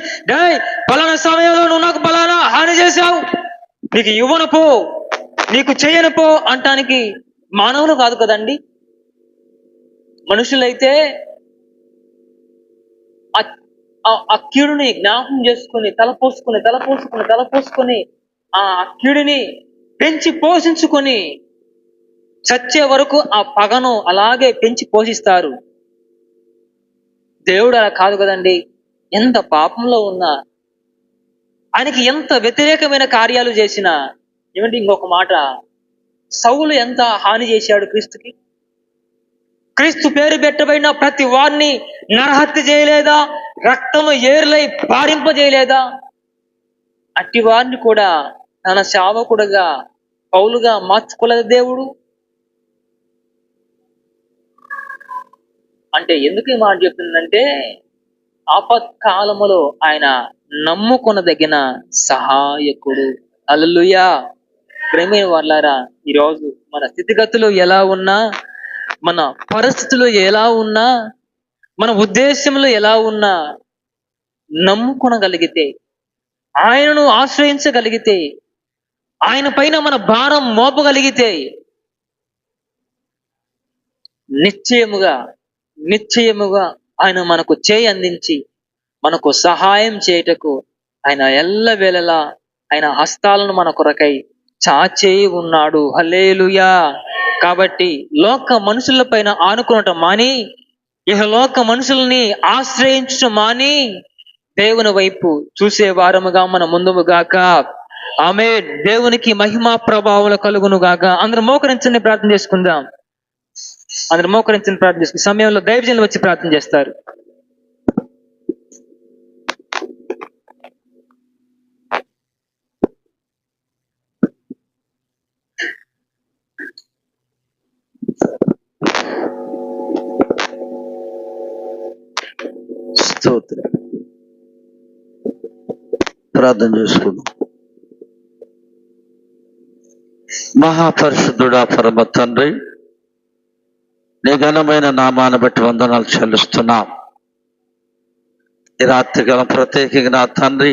పలానా సమయంలో నువ్వు నాకు పలానా హాని చేశావు, నీకు ఇవ్వను పో, నీకు చేయను పో అంటానికి మానవులు కాదు కదండి. మనుషులైతే ఆ కీడుని జ్ఞాపకం చేసుకుని తలపోసుకుని ఆ కీడుని పెంచి పోషించుకొని చచ్చే వరకు ఆ పగను అలాగే పెంచి పోషిస్తారు. దేవుడు అలా కాదు కదండి. ఎంత పాపంలో ఉన్నా, ఆయనకి ఎంత వ్యతిరేకమైన కార్యాలు చేసినా, ఏమంటే ఇంకొక మాట, సౌలు ఎంత హాని చేశాడు క్రీస్తుకి. క్రీస్తు పేరు పెట్టబడిన ప్రతి వారిని నరహత్య చేయలేదా, రక్తము ఏర్లై పారింపజేయలేదా? అట్టి వారిని కూడా తన సేవకుడుగా పౌలుగా మార్చుకోలేదు దేవుడు. అంటే ఎందుకు ఈ మాట చెప్తుందంటే, ఆపత్కాలములో ఆయన నమ్ముకొనదగిన సహాయకుడు. హల్లెలూయా. ప్రేమైన వారలారా, ఈరోజు మన స్థితిగతులు ఎలా ఉన్నా, మన పరిస్థితులు ఎలా ఉన్నా, మన ఉద్దేశంలో ఎలా ఉన్నా, నమ్ముకొనగలిగితే, ఆయనను ఆశ్రయించగలిగితే, ఆయన పైన మన భారం మోపగలిగితే నిశ్చయముగా ఆయన మనకు చేయి అందించి మనకు సహాయం చేయటకు ఆయన ఎల్లవేళలా ఆయన హస్తాలను మన కొరకై చాచే ఉన్నాడు. హల్లెలూయా. కాబట్టి లోక మనుషుల పైన ఆనుకునటం మాని, ఇహలోక మనుషుల్ని ఆశ్రయించటం మాని, దేవుని వైపు చూసే వారముగా మన ముందుగాక. ఆమేన్. దేవునికి మహిమా ప్రభావాలు కలుగును గాక. అందరూ మోకరించండి, ప్రార్థన చేసుకుందాం. అందరూ మోకరించండి, ప్రార్థన చేసుకుని సమయంలో దైవజనులు వచ్చి ప్రార్థన చేస్తారు. స్తోత్రం. ప్రార్థన చేసుకుందాం. మహాపరిశుద్ధుడా పరమ తండ్రి, నీ ఘనమైన నామాన్ని బట్టి వందనాలు చెల్లిస్తున్నాం. ఈ రాత్రికాలం ప్రత్యేకంగా నా తండ్రి,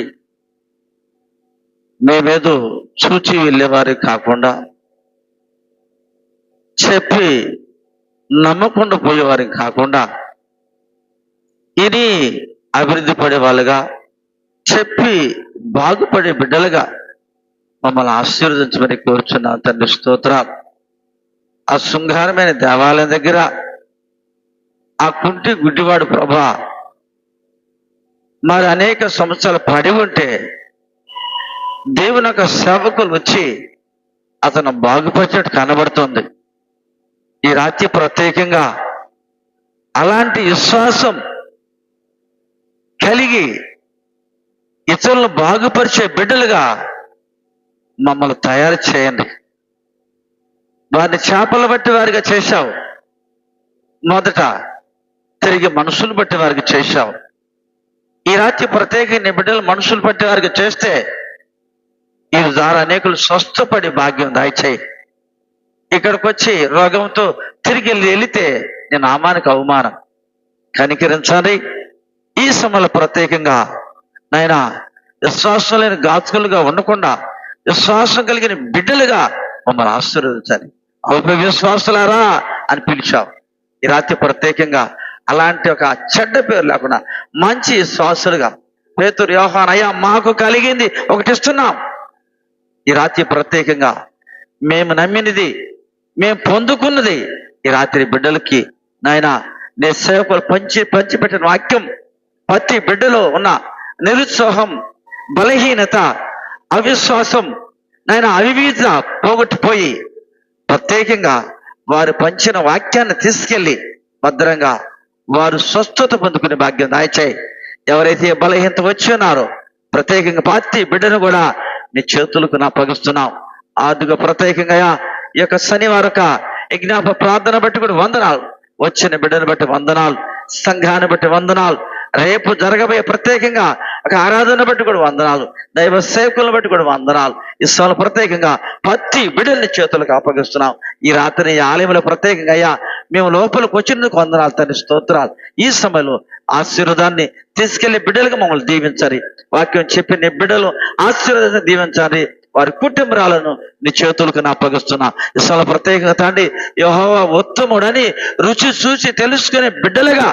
మేమేదో చూచి వెళ్ళేవారి కాకుండా, చెప్పి నమ్మకుండా పోయేవారి కాకుండా, ఇది అభివృద్ధి పడే వాళ్ళుగా, చెప్పి బాగుపడే బిడ్డలుగా మమ్మల్ని ఆశీర్వదించమని కోరుచున్నాం తండ్రి. స్తోత్రం. ఆ శృంగారమైన దేవాలయం దగ్గర ఆ కుంటి గుడ్డివాడు ప్రభా మరి అనేక సంవత్సరాలు పడి ఉంటే దేవుని యొక్క సేవకులు వచ్చి అతను బాగుపరిచినట్టు కనబడుతుంది. ఈ రాత్రి ప్రత్యేకంగా అలాంటి విశ్వాసం కలిగి ఇతరులను బాగుపరిచే బిడ్డలుగా మమ్మల్ని తయారు చేయండి. వారిని చేపలు బట్టి వారిగా చేశావు, మొదట తిరిగి మనుషులు బట్టి వారికి చేశావు. ఈ రాత్రి ప్రత్యేక నీ బిడ్డలు మనుషులు బట్టి వారికి చేస్తే ఈ ద్వారా అనేకులు స్వస్థపడి భాగ్యం దాయిచేయి. ఇక్కడికి వచ్చి రోగంతో తిరిగి వెళితే నీ నామానికి అవమానం. కనికరించాలి. ఈ సమయంలో ప్రత్యేకంగా నాయనా విశ్వాసం లేని గాతుకులుగా ఉండకుండా విశ్వాసం కలిగిన బిడ్డలుగా మమ్మల్ని ఆశీర్వదించాలి. అల్ప విశ్వాసులారా అని పిలిచావు. ఈ రాత్రి ప్రత్యేకంగా అలాంటి ఒక చెడ్డ పేరు లేకుండా మంచి విశ్వాసులుగా పేతురు, యోహాను, అయ్యా మాకు కలిగింది ఒకటి ఇస్తున్నాం. ఈ రాత్రి ప్రత్యేకంగా మేము నమ్మినది, మేము పొందుకున్నది ఈ రాత్రి బిడ్డలకి నాయన నీ సేవకులు పంచిపెట్టిన వాక్యం ప్రతి బిడ్డలో ఉన్న నిరుత్సాహం, బలహీనత, అవిశ్వాసం నాయన అవిధ పోగొట్టిపోయి ప్రత్యేకంగా వారు పంచిన వాక్యాన్ని తీసుకెళ్ళి భద్రంగా వారు స్వస్థత పొందుకునే భాగ్యం దయచేయి. ఎవరైతే బలహీనత వచ్చి ఉన్నారో ప్రత్యేకంగా ప్రతి బిడ్డను కూడా నీ చేతులకు అప్పగిస్తున్నాం. ఆదుగా ప్రత్యేకంగా ఈ యొక్క శనివారక యజ్ఞాప ప్రార్థన బట్టి కూడా వందనాలు, వచ్చిన బిడ్డను బట్టి వందనాలు, సంఘాన్ని బట్టి వందనాలు, రేపు జరగబోయే ప్రత్యేకంగా ఒక ఆరాధన బట్టి కూడా వందనాలు, దైవ సేవకులను బట్టి కూడా వందనాలు. ఈ సమయంలో ప్రత్యేకంగా ప్రతి బిడ్డల్ని చేతులకు అప్పగిస్తున్నాం. ఈ రాత్రి ఈ ఆలయంలో ప్రత్యేకంగా అయ్యా మేము లోపలికి వచ్చినందుకు వందనాలు తండ్రి, స్తోత్రాలు. ఈ సమయంలో ఆశీర్వాదాన్ని తీసుకెళ్లే బిడ్డలుగా మమ్మల్ని దీవించాలి. వాక్యం చెప్పిన బిడ్డలు ఆశీర్వాదాన్ని దీవించాలి. వారి కుటుంబాలను నీ చేతులకు అప్పగిస్తున్నా. ఈ సమయంలో ప్రత్యేకంగా తండ్రి యెహోవా ఉత్తముడని రుచి చూసి తెలుసుకునే బిడ్డలుగా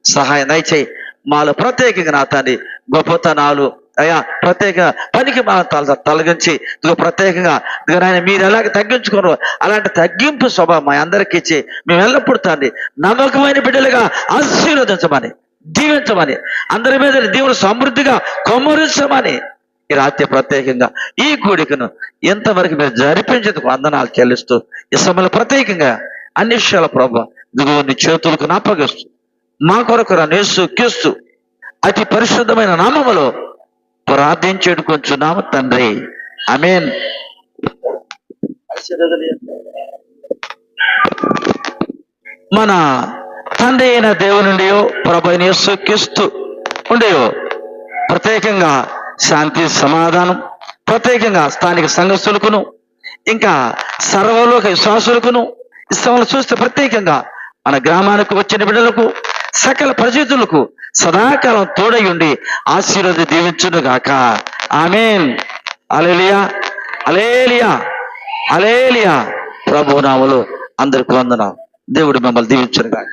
సహాయం దయచేయి. మాలో ప్రత్యేకంగా నా తండ్రి గొప్పతనాలు అయ్యా ప్రత్యేక పనికి మనం తొలగించి ఇదిగో ప్రత్యేకంగా ఆయన మీరు ఎలాగ తగ్గించుకోరు అలాంటి తగ్గింపు స్వభావం మా అందరికీ ఇచ్చి మేము ఎల్లప్పుడు తండ్రి నమ్మకమైన బిడ్డలుగా ఆశీర్వదించమని, దీవించమని, అందరి మీద దేవుడు సమృద్ధిగా కొమ్మరించమని ఈ రాత్రి ప్రత్యేకంగా ఈ కూడికను ఎంతవరకు మీరు జరిపించేందుకు వందనాలు చెల్లిస్తూ ఈ సమయంలో ప్రత్యేకంగా అన్ని విషయాల ప్రభువా ఇదిగో నీ చేతులకు అప్పగిస్తూ మా కొరకు యేసు క్రీస్తు అతి పరిశుద్ధమైన నామములో ప్రార్థించేడుకొంచున్నాము తండ్రి, ఆమేన్. మన తండ్రి అయిన దేవుని నుండి ప్రభువైన యేసు క్రీస్తు ఉండేవో ప్రత్యేకంగా శాంతి సమాధానం ప్రత్యేకంగా స్థానిక సంఘస్థులకును ఇంకా సర్వలోక విశ్వాసులకును ఇష్టంలో చూస్తే ప్రత్యేకంగా మన గ్రామానికి వచ్చిన బిడ్డలకు సకల పరిస్థితులకు సదాకాలం తోడై ఉండి ఆశీర్వాద దీవించును గాక, ఆమేన్. హల్లెలూయా, హల్లెలూయా, హల్లెలూయా. ప్రభువు నామములో అందరికి వందనాలు. దేవుడు మిమ్మల్ని దీవించును గాక.